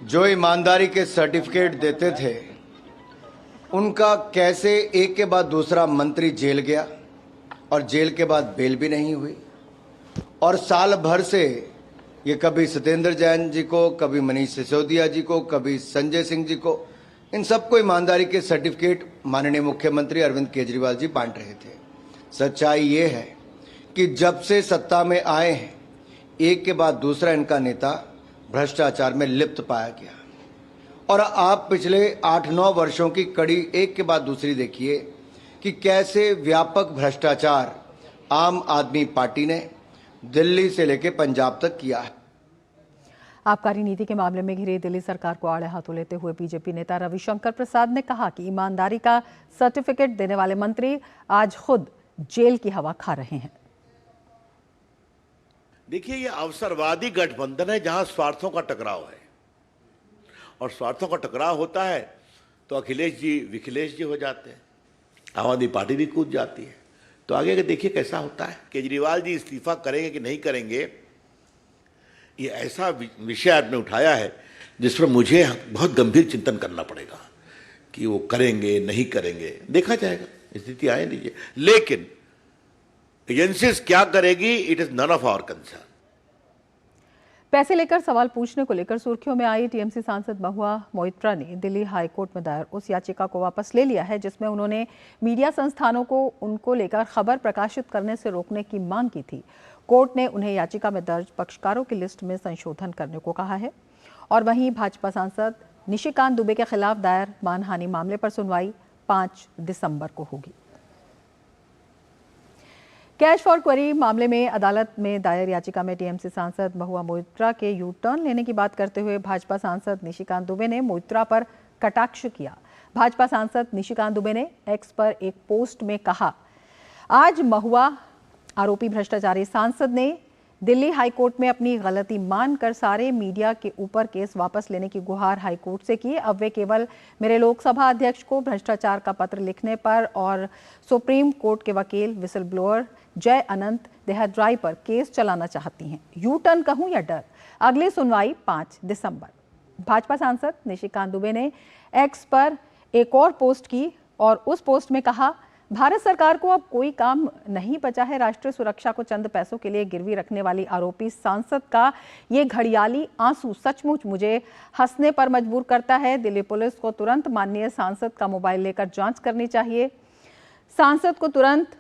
जो ईमानदारी के सर्टिफिकेट देते थे उनका कैसे एक के बाद दूसरा मंत्री जेल गया और जेल के बाद बेल भी नहीं हुई, और साल भर से ये कभी सत्येंद्र जैन जी को, कभी मनीष सिसोदिया जी को, कभी संजय सिंह जी को, इन सबको ईमानदारी के सर्टिफिकेट माननीय मुख्यमंत्री अरविंद केजरीवाल जी बांट रहे थे। सच्चाई ये है कि जब से सत्ता में आए हैं एक के बाद दूसरा इनका नेता भ्रष्टाचार में लिप्त पाया गया, और आप पिछले 8-9 वर्षों की कड़ी एक के बाद दूसरी देखिए कि कैसे व्यापक भ्रष्टाचार आम आदमी पार्टी ने दिल्ली से लेकर पंजाब तक किया है। आबकारी नीति के मामले में घिरी दिल्ली सरकार को आड़े हाथों लेते हुए बीजेपी नेता रविशंकर प्रसाद ने कहा कि ईमानदारी का सर्टिफिकेट देने वाले मंत्री आज खुद जेल की हवा खा रहे हैं। देखिए, ये अवसरवादी गठबंधन है जहां स्वार्थों का टकराव है, और स्वार्थों का टकराव होता है तो अखिलेश जी विखिलेश जी हो जाते हैं, आम आदमी पार्टी भी कूद जाती है। तो आगे देखिए कैसा होता है। केजरीवाल जी इस्तीफा करेंगे कि नहीं करेंगे, ये ऐसा विषय आपने उठाया है जिस पर मुझे बहुत गंभीर चिंतन करना पड़ेगा कि वो करेंगे नहीं करेंगे, देखा जाएगा, स्थिति आए दीजिए। लेकिन एजेंसीज क्या करेगी, it is none of our concern. पैसे लेकर सवाल पूछने को लेकर सुर्खियों में आई टीएमसी सांसद महुआ मोइत्रा ने दिल्ली हाई कोर्ट में दायर उस याचिका को वापस ले लिया है जिसमें उन्होंने मीडिया संस्थानों को उनको लेकर खबर प्रकाशित करने से रोकने की मांग की थी। कोर्ट ने उन्हें याचिका में दर्ज पक्षकारों की लिस्ट में संशोधन करने को कहा है। और वहीं भाजपा सांसद निशिकांत दुबे के खिलाफ दायर मानहानि मामले पर सुनवाई 5 दिसंबर को होगी। कैश फॉर क्वेरी मामले में अदालत में दायर याचिका में टीएमसी सांसद महुआ मोइत्रा के यू टर्न लेने की बात करते हुए भाजपा सांसद निशिकांत दुबे ने मोइत्रा पर कटाक्ष किया। भाजपा सांसद निशिकांत दुबे ने एक्स पर एक पोस्ट में कहा, आज महुआ आरोपी भ्रष्टाचारी सांसद ने दिल्ली हाईकोर्ट में अपनी गलती मानकर सारे मीडिया के ऊपर केस वापस लेने की गुहार हाईकोर्ट से की। अब वे केवल मेरे लोकसभा अध्यक्ष को भ्रष्टाचार का पत्र लिखने पर और सुप्रीम कोर्ट के वकील विसल ब्लोअर जय अनंत देहद्राई पर केस चलाना चाहती हैं। यू टर्न कहूं या डर, अगली सुनवाई 5 दिसंबर। भाजपा सांसद निशिकांत दुबे ने एक्स पर एक और पोस्ट की और उस पोस्ट में कहा, भारत सरकार को अब कोई काम नहीं बचा है। राष्ट्रीय सुरक्षा को चंद पैसों के लिए गिरवी रखने वाली आरोपी सांसद का ये घड़ियाली आंसू सचमुच मुझे हंसने पर मजबूर करता है। दिल्ली पुलिस को तुरंत माननीय सांसद का मोबाइल लेकर जांच करनी चाहिए। सांसद को तुरंत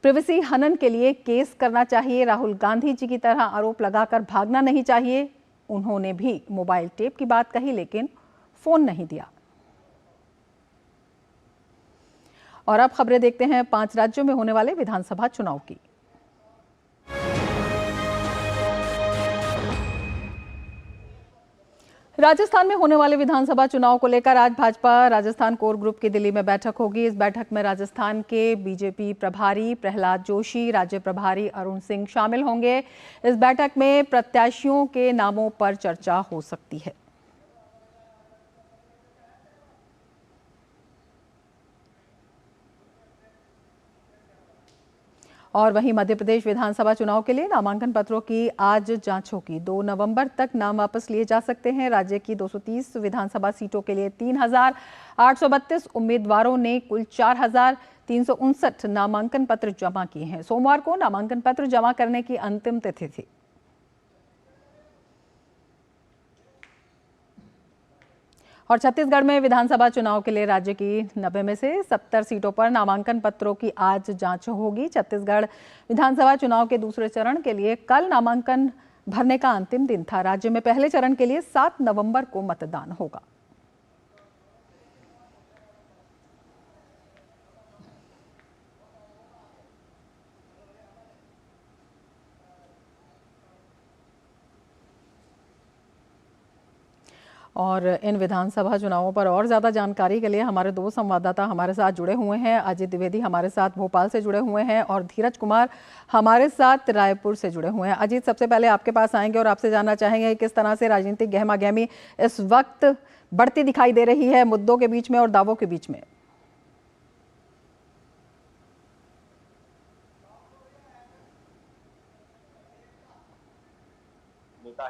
प्रिवेसी हनन के लिए केस करना चाहिए। राहुल गांधी जी की तरह आरोप लगाकर भागना नहीं चाहिए। उन्होंने भी मोबाइल टेप की बात कही लेकिन फोन नहीं दिया। और अब खबरें देखते हैं 5 राज्यों में होने वाले विधानसभा चुनाव की। राजस्थान में होने वाले विधानसभा चुनाव को लेकर आज भाजपा राजस्थान कोर ग्रुप की दिल्ली में बैठक होगी। इस बैठक में राजस्थान के बीजेपी प्रभारी प्रहलाद जोशी, राज्य प्रभारी अरुण सिंह शामिल होंगे। इस बैठक में प्रत्याशियों के नामों पर चर्चा हो सकती है। और वहीं मध्य प्रदेश विधानसभा चुनाव के लिए नामांकन पत्रों की आज जांच होगी। 2 नवंबर तक नाम वापस लिए जा सकते हैं। राज्य की 230 विधानसभा सीटों के लिए 3,832 उम्मीदवारों ने कुल 4,359 नामांकन पत्र जमा किए हैं। सोमवार को नामांकन पत्र जमा करने की अंतिम तिथि थी। और छत्तीसगढ़ में विधानसभा चुनाव के लिए राज्य की 90 में से 70 सीटों पर नामांकन पत्रों की आज जांच होगी। छत्तीसगढ़ विधानसभा चुनाव के दूसरे चरण के लिए कल नामांकन भरने का अंतिम दिन था। राज्य में पहले चरण के लिए 7 नवंबर को मतदान होगा। और इन विधानसभा चुनावों पर और ज़्यादा जानकारी के लिए हमारे दो संवाददाता हमारे साथ जुड़े हुए हैं। अजित द्विवेदी हमारे साथ भोपाल से जुड़े हुए हैं और धीरज कुमार हमारे साथ रायपुर से जुड़े हुए हैं। अजित, सबसे पहले आपके पास आएंगे और आपसे जानना चाहेंगे किस तरह से राजनीतिक गहमागहमी इस वक्त बढ़ती दिखाई दे रही है मुद्दों के बीच में और दावों के बीच में।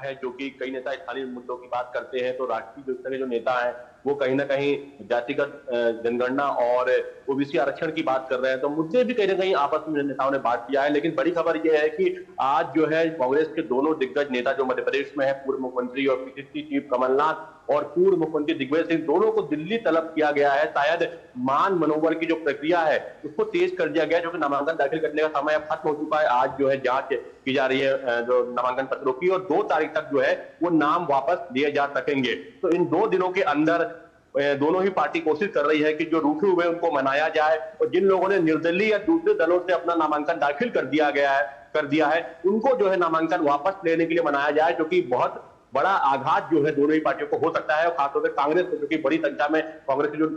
है जो कि कई नेता स्थानीय मुद्दों की बात करते हैं, तो राष्ट्रीय जो तरह जो नेता है वो कहीं ना कहीं जातिगत जनगणना और ओबीसी आरक्षण की बात कर रहे हैं, तो मुद्दे भी कहीं ना कहीं आपस में नेताओं ने बांट दिया है। लेकिन बड़ी खबर यह है कि आज जो है कांग्रेस के दोनों दिग्गज नेता जो मध्य प्रदेश में है, पूर्व मुख्यमंत्री और पीसीसी चीफ कमलनाथ और पूर्व मुख्यमंत्री दिग्विजय सिंह, दोनों को दिल्ली तलब किया गया है। शायद मान मनोबल की जो प्रक्रिया है उसको तेज कर दिया गया, जो कि नामांकन दाखिल करने का समय अब खत्म हो चुका है। आज जो है जांच की जा रही है जो नामांकन पत्रों की, और 2 तारीख तक जो है वो नाम वापस लिए जा सकेंगे। तो इन 2 दिनों के अंदर दोनों ही पार्टी कोशिश कर रही है कि जो रूठे हुए उनको मनाया जाए, और जिन लोगों ने निर्दलीय या दूसरे दलों से अपना नामांकन दाखिल कर दिया है उनको जो है नामांकन वापस लेने के लिए मनाया जाए, जो कि बहुत बड़ा आघात जो है दोनों ही पार्टियों को हो सकता है। और खासतौर से कांग्रेस को, जो कि बड़ी संख्या में कांग्रेस के जो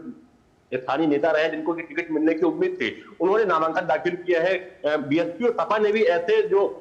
स्थानीय नेता रहे जिनको की टिकट मिलने की उम्मीद थी, उन्होंने नामांकन दाखिल किया है। बीएसपी और सपा ने भी ऐसे जो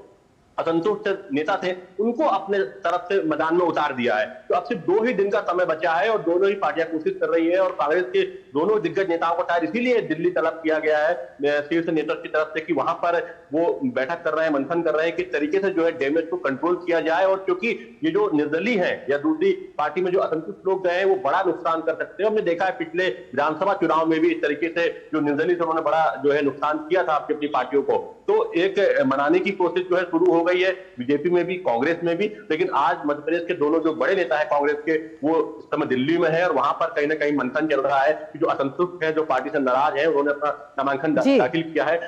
असंतुष्ट नेता थे उनको अपने तरफ से मैदान में उतार दिया है। तो अब सिर्फ 2 ही दिन का समय बचा है और दोनों ही पार्टियां कोशिश कर रही है, और कांग्रेस के दोनों दिग्गज नेताओं को शायद इसीलिए दिल्ली तलब किया गया है शीर्ष नेतृत्व की तरफ से कि वहां पर वो बैठक कर रहे हैं, मंथन कर रहे हैं किस तरीके से जो है डैमेज को कंट्रोल किया जाए। और क्योंकि ये जो निर्दलीय है या दूसरी पार्टी में जो असंतुष्ट लोग गए हैं वो बड़ा नुकसान कर सकते हैं। हमने देखा है पिछले विधानसभा चुनाव में भी इस तरीके से जो निर्दलीय थे उन्होंने बड़ा जो है नुकसान किया था अपनी पार्टियों को। तो एक मनाने की कोशिश जो है शुरू हो गई है बीजेपी में भी, कांग्रेस में भी। लेकिन आज मध्य प्रदेश के दोनों जो बड़े नेता है कांग्रेस के, वो इस समय दिल्ली में है और वहां पर कहीं ना कहीं मंथन चल रहा है कि जो असंतुष्ट है, जो पार्टी से नाराज है, उन्होंने अपना नामांकन दाखिल किया है।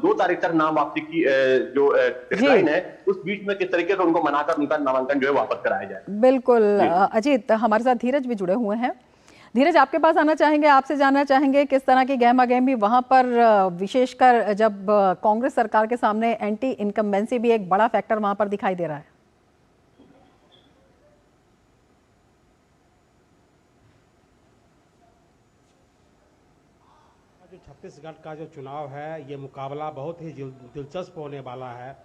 2 तारीख तक नाम वापसी की जो डेडलाइन है, उस बीच में किस तरीके से उनको मनाकर उनका नामांकन जो है वापस कराया जाए। बिल्कुल अजीत, हमारे साथ धीरज भी जुड़े हुए हैं। धीरज, आपके पास आना चाहेंगे, आपसे जानना चाहेंगे किस तरह की गहमागहमी वहां पर, विशेषकर जब कांग्रेस सरकार के सामने एंटी इनकम्बेंसी भी एक बड़ा फैक्टर वहां पर दिखाई दे रहा है। जो छत्तीसगढ़ का जो चुनाव है, ये मुकाबला बहुत ही दिलचस्प होने वाला है।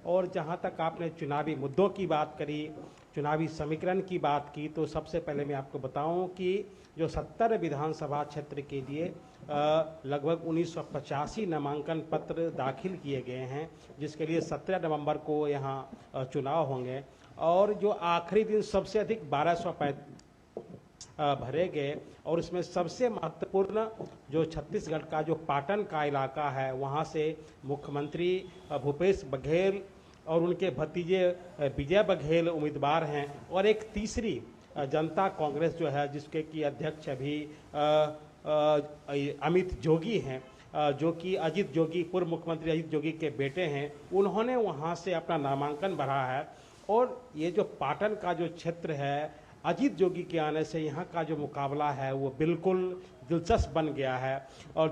और जहां तक आपने चुनावी मुद्दों की बात करी, चुनावी समीकरण की बात की, तो सबसे पहले मैं आपको बताऊं कि जो 70 विधानसभा क्षेत्र के लिए लगभग 1985 नामांकन पत्र दाखिल किए गए हैं, जिसके लिए 17 नवंबर को यहाँ चुनाव होंगे। और जो आखिरी दिन सबसे अधिक 1235 भरे गए, और इसमें सबसे महत्वपूर्ण जो छत्तीसगढ़ का जो पाटन का इलाका है, वहाँ से मुख्यमंत्री भूपेश बघेल और उनके भतीजे विजय बघेल उम्मीदवार हैं। और एक तीसरी जनता कांग्रेस जो है, जिसके की अध्यक्ष अभी अमित जोगी हैं, जो कि अजीत जोगी, पूर्व मुख्यमंत्री अजीत जोगी के बेटे हैं, उन्होंने वहाँ से अपना नामांकन भरा है। और ये जो पाटन का जो क्षेत्र है, अजीत जोगी के आने से यहाँ का जो मुकाबला है वो बिल्कुल दिलचस्प बन गया है। और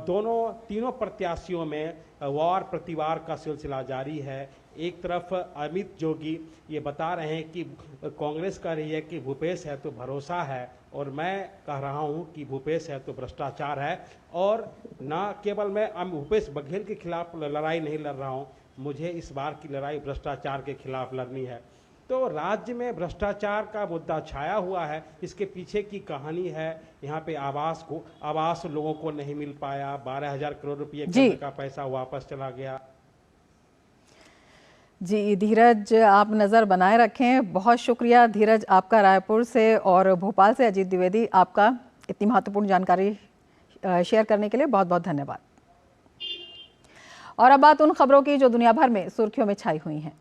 तीनों प्रत्याशियों में वार प्रतिवार का सिलसिला जारी है। एक तरफ अमित जोगी ये बता रहे हैं कि कांग्रेस कह रही है कि भूपेश है तो भरोसा है, और मैं कह रहा हूँ कि भूपेश है तो भ्रष्टाचार है। और न केवल मैं भूपेश बघेल के खिलाफ लड़ाई नहीं लड़ रहा हूँ, मुझे इस बार की लड़ाई भ्रष्टाचार के खिलाफ लड़नी है। तो राज्य में भ्रष्टाचार का मुद्दा छाया हुआ है। इसके पीछे की कहानी है, यहाँ पे आवास लोगों को नहीं मिल पाया, 12,000 करोड़ रुपये का पैसा वापस चला गया। जी धीरज, आप नज़र बनाए रखें। बहुत शुक्रिया धीरज आपका रायपुर से, और भोपाल से अजीत द्विवेदी आपका इतनी महत्वपूर्ण जानकारी शेयर करने के लिए बहुत बहुत धन्यवाद। और अब बात उन खबरों की जो दुनिया भर में सुर्खियों में छाई हुई हैं।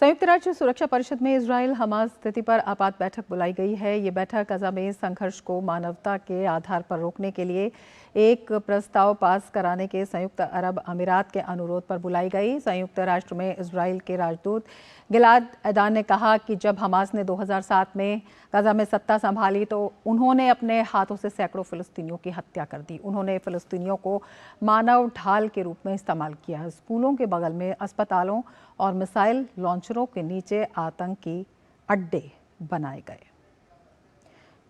संयुक्त राष्ट्र सुरक्षा परिषद में इजराइल हमास स्थिति पर आपात बैठक बुलाई गई है। ये बैठक गाजा में संघर्ष को मानवता के आधार पर रोकने के लिए एक प्रस्ताव पास कराने के संयुक्त अरब अमीरात के अनुरोध पर बुलाई गई। संयुक्त राष्ट्र में इजराइल के राजदूत गिलाद एदान ने कहा कि जब हमास ने 2007 में गाजा में सत्ता संभाली तो उन्होंने अपने हाथों से सैकड़ों फिलिस्तीनियों की हत्या कर दी। उन्होंने फिलिस्तीनियों को मानव ढाल के रूप में इस्तेमाल किया। स्कूलों के बगल में अस्पतालों और मिसाइल लॉन्चरों के नीचे आतंकी अड्डे बनाए गए।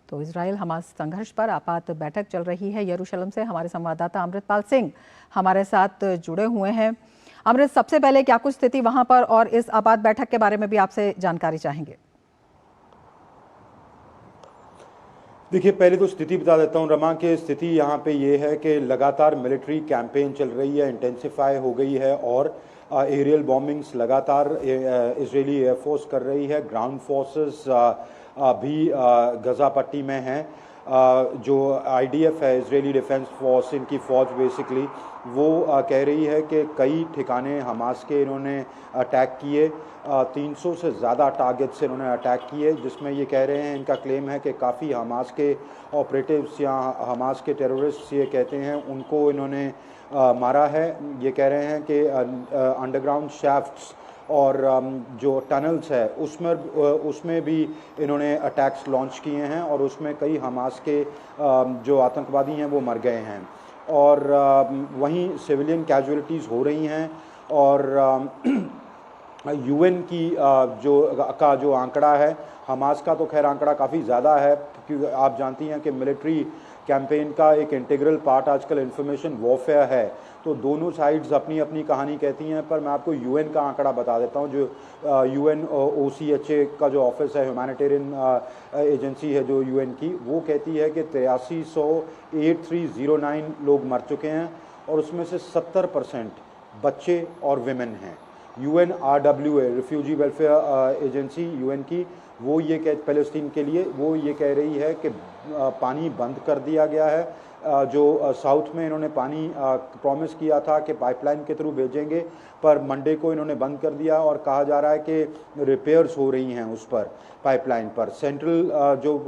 तो इजराइल हमास संघर्ष पर आपात बैठक चल रही है। यरूशलेम से हमारे संवाददाता अमृतपाल सिंह हमारे साथ जुड़े हुए हैं। अमृत, सबसे पहले क्या कुछ स्थिति वहां पर और इस आपात बैठक के बारे में भी आपसे जानकारी चाहेंगे। देखिए, पहले तो स्थिति बता देता हूं रमा के स्थिति यहाँ पे ये है कि लगातार मिलिट्री कैंपेन चल रही है, इंटेंसिफाई हो गई है और एरियल बॉम्बिंग्स लगातार इजरायली एयरफोर्स कर रही है। ग्राउंड फोर्सेस भी गजा पट्टी में हैं। जो IDF है, इजरायली डिफेंस फोर्स, इनकी फ़ौज बेसिकली वो कह रही है कि कई ठिकाने हमास के इन्होंने अटैक किए। 300 से ज़्यादा टारगेट से इन्होंने अटैक किए, जिसमें ये कह रहे हैं, इनका क्लेम है कि काफ़ी हमास के ऑपरेटिव्स या हमास के टेररिस्ट्स ये कहते हैं उनको इन्होंने मारा है। ये कह रहे हैं कि अंडरग्राउंड शैफ्ट्स और जो टनल्स है उसमें भी इन्होंने अटैक्स लॉन्च किए हैं और उसमें कई हमास के जो आतंकवादी हैं वो मर गए हैं और वहीं सिविलियन कैजुअलिटीज़ हो रही हैं। और UN की जो आंकड़ा है, हमास का तो खैर आंकड़ा काफ़ी ज़्यादा है, क्योंकि आप जानती हैं कि मिलिट्री कैंपेन का एक इंटीग्रल पार्ट आजकल इंफॉर्मेशन वॉरफेयर है। तो दोनों साइड्स अपनी अपनी कहानी कहती हैं, पर मैं आपको UN का आंकड़ा बता देता हूं। जो UNOCHA का जो ऑफिस है, ह्यूमैनिटेरियन एजेंसी है जो UN की, वो कहती है कि 8309 लोग मर चुके हैं और उसमें से 70% बच्चे और विमेन हैं। UNRWA refugee welfare agency UN की, वो ये फ़लस्तीन के लिए वो ये कह रही है कि पानी बंद कर दिया गया है। जो साउथ में इन्होंने पानी प्रॉमिस किया था कि पाइपलाइन के थ्रू भेजेंगे, पर मंडे को इन्होंने बंद कर दिया और कहा जा रहा है कि रिपेयर्स हो रही हैं उस पर, पाइपलाइन पर। सेंट्रल जो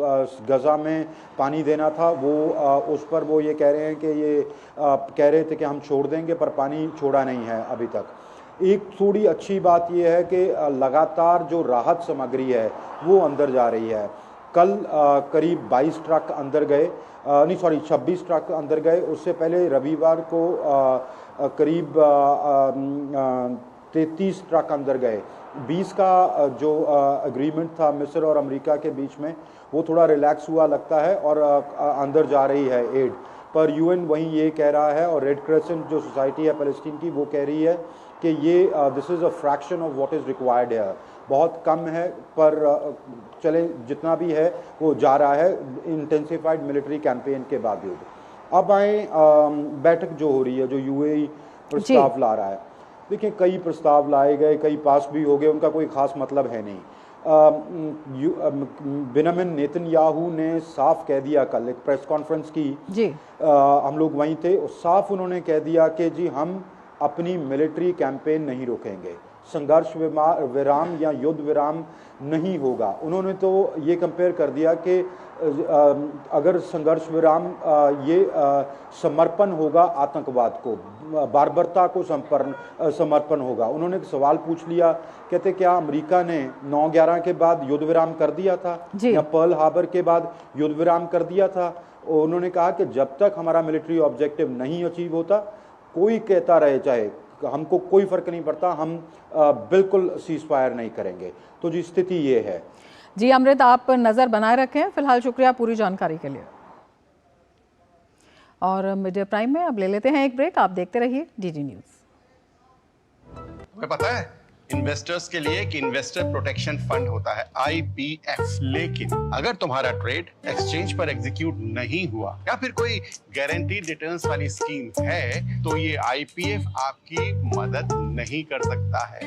गजा में पानी देना था वो उस पर वो ये कह रहे हैं कि ये कह रहे थे कि हम छोड़ देंगे, पर पानी छोड़ा नहीं है अभी तक। एक थोड़ी अच्छी बात यह है कि लगातार जो राहत सामग्री है वो अंदर जा रही है। कल करीब 22 ट्रक अंदर गए, 26 ट्रक अंदर गए। उससे पहले रविवार को करीब 33 ट्रक अंदर गए। 20 का जो एग्रीमेंट था मिस्र और अमेरिका के बीच में, वो थोड़ा रिलैक्स हुआ लगता है और अंदर जा रही है एड। पर UN वहीं ये कह रहा है, और रेड क्रेसेंट जो सोसाइटी है फ़लस्तीन की, वो कह रही है कि ये this is a fraction of what is required है, बहुत कम है, पर चले जितना भी है वो जा रहा है इंटेंसिफाइड मिलिट्री कैंपेन के बावजूद। अब आए बैठक जो हो रही है, जो UAE प्रस्ताव ला रहा है। देखिए, कई प्रस्ताव लाए गए, कई पास भी हो गए, उनका कोई ख़ास मतलब है नहीं। बेंजामिन नेतन्याहू ने साफ कह दिया, कल एक प्रेस कॉन्फ्रेंस की जी, हम लोग वहीं थे, साफ उन्होंने कह दिया कि जी हम अपनी मिलिट्री कैंपेन नहीं रोकेंगे, संघर्ष विराम या युद्ध विराम नहीं होगा। उन्होंने तो ये कंपेयर कर दिया कि अगर संघर्ष विराम ये समर्पण होगा आतंकवाद को, बार्बरता को समर्पण होगा। उन्होंने एक सवाल पूछ लिया, कहते क्या अमेरिका ने 9/11 के बाद युद्ध विराम कर दिया था या पर्ल हार्बर के बाद युद्ध विराम कर दिया था? उन्होंने कहा कि जब तक हमारा मिलिट्री ऑब्जेक्टिव नहीं अचीव होता, कोई कहता रहे चाहे, हमको कोई फर्क नहीं पड़ता, हम बिल्कुल सीज फायर नहीं करेंगे। तो जी स्थिति ये है। जी अमृत, आप नजर बनाए रखें। फिलहाल शुक्रिया पूरी जानकारी के लिए। और मीडिया प्राइम में अब ले लेते हैं एक ब्रेक। आप देखते रहिए DD न्यूज। तुम्हें पता है इन्वेस्टर्स के लिए एक इन्वेस्टर प्रोटेक्शन फंड होता है, IPF। लेकिन अगर तुम्हारा ट्रेड एक्सचेंज पर एग्जीक्यूट नहीं हुआ या फिर कोई गारंटीड रिटर्न्स वाली स्कीम है, तो ये IPF आपकी मदद नहीं कर सकता है।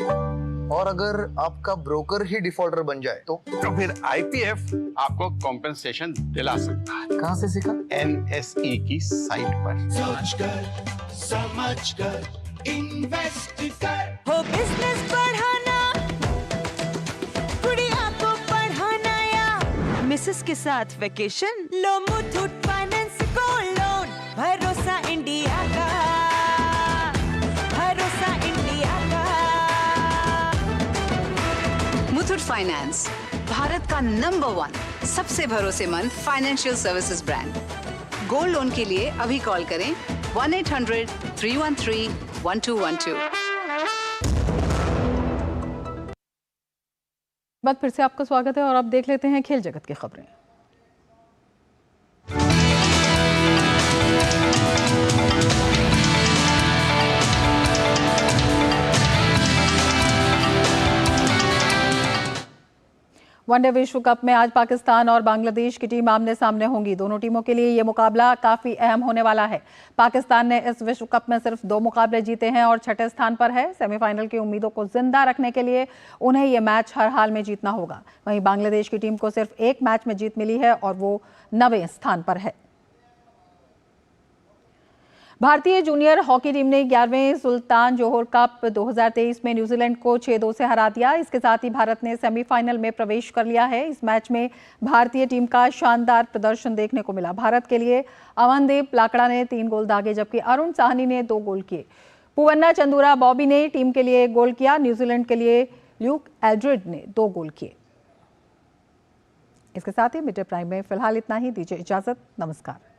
और अगर आपका ब्रोकर ही डिफॉल्टर बन जाए तो फिर IPF आपको कॉम्पेंसेशन दिला सकता है। कहाँ से सीखा? NSE की साइट पर। सोच कर समझ कर इन्वेस्ट कर, हो बिजनेस बढ़ाना सर्विसेज के साथ वेकेशन लो मुथूट फाइनेंस गोल्ड लोन, भरोसा इंडिया का, भरोसा इंडिया का। मुथूट फाइनेंस, भारत का नंबर 1 सबसे भरोसेमंद financial services brand. Gold loan के लिए अभी कॉल करें 1-800-313-1212। बात फिर से आपका स्वागत है और अब देख लेते हैं खेल जगत की खबरें। वनडे विश्व कप में आज पाकिस्तान और बांग्लादेश की टीम आमने सामने होंगी। दोनों टीमों के लिए ये मुकाबला काफी अहम होने वाला है। पाकिस्तान ने इस विश्व कप में सिर्फ 2 मुकाबले जीते हैं और 6ठे स्थान पर है। सेमीफाइनल की उम्मीदों को जिंदा रखने के लिए उन्हें ये मैच हर हाल में जीतना होगा। वहीं बांग्लादेश की टीम को सिर्फ 1 मैच में जीत मिली है और वो 9वें स्थान पर है। भारतीय जूनियर हॉकी टीम ने 11वें सुल्तान जोहर कप 2023 में न्यूजीलैंड को 6-2 से हरा दिया। इसके साथ ही भारत ने सेमीफाइनल में प्रवेश कर लिया है। इस मैच में भारतीय टीम का शानदार प्रदर्शन देखने को मिला। भारत के लिए अमनदीप लाकड़ा ने 3 गोल दागे, जबकि अरुण साहनी ने 2 गोल किए। पुवन्ना चंदूरा बॉबी ने टीम के लिए 1 गोल किया। न्यूजीलैंड के लिए ल्यूक एल्ड्रिड ने 2 गोल किए। इसके साथ ही मिड डे प्राइम में फिलहाल इतना ही। दीजिए इजाजत, नमस्कार।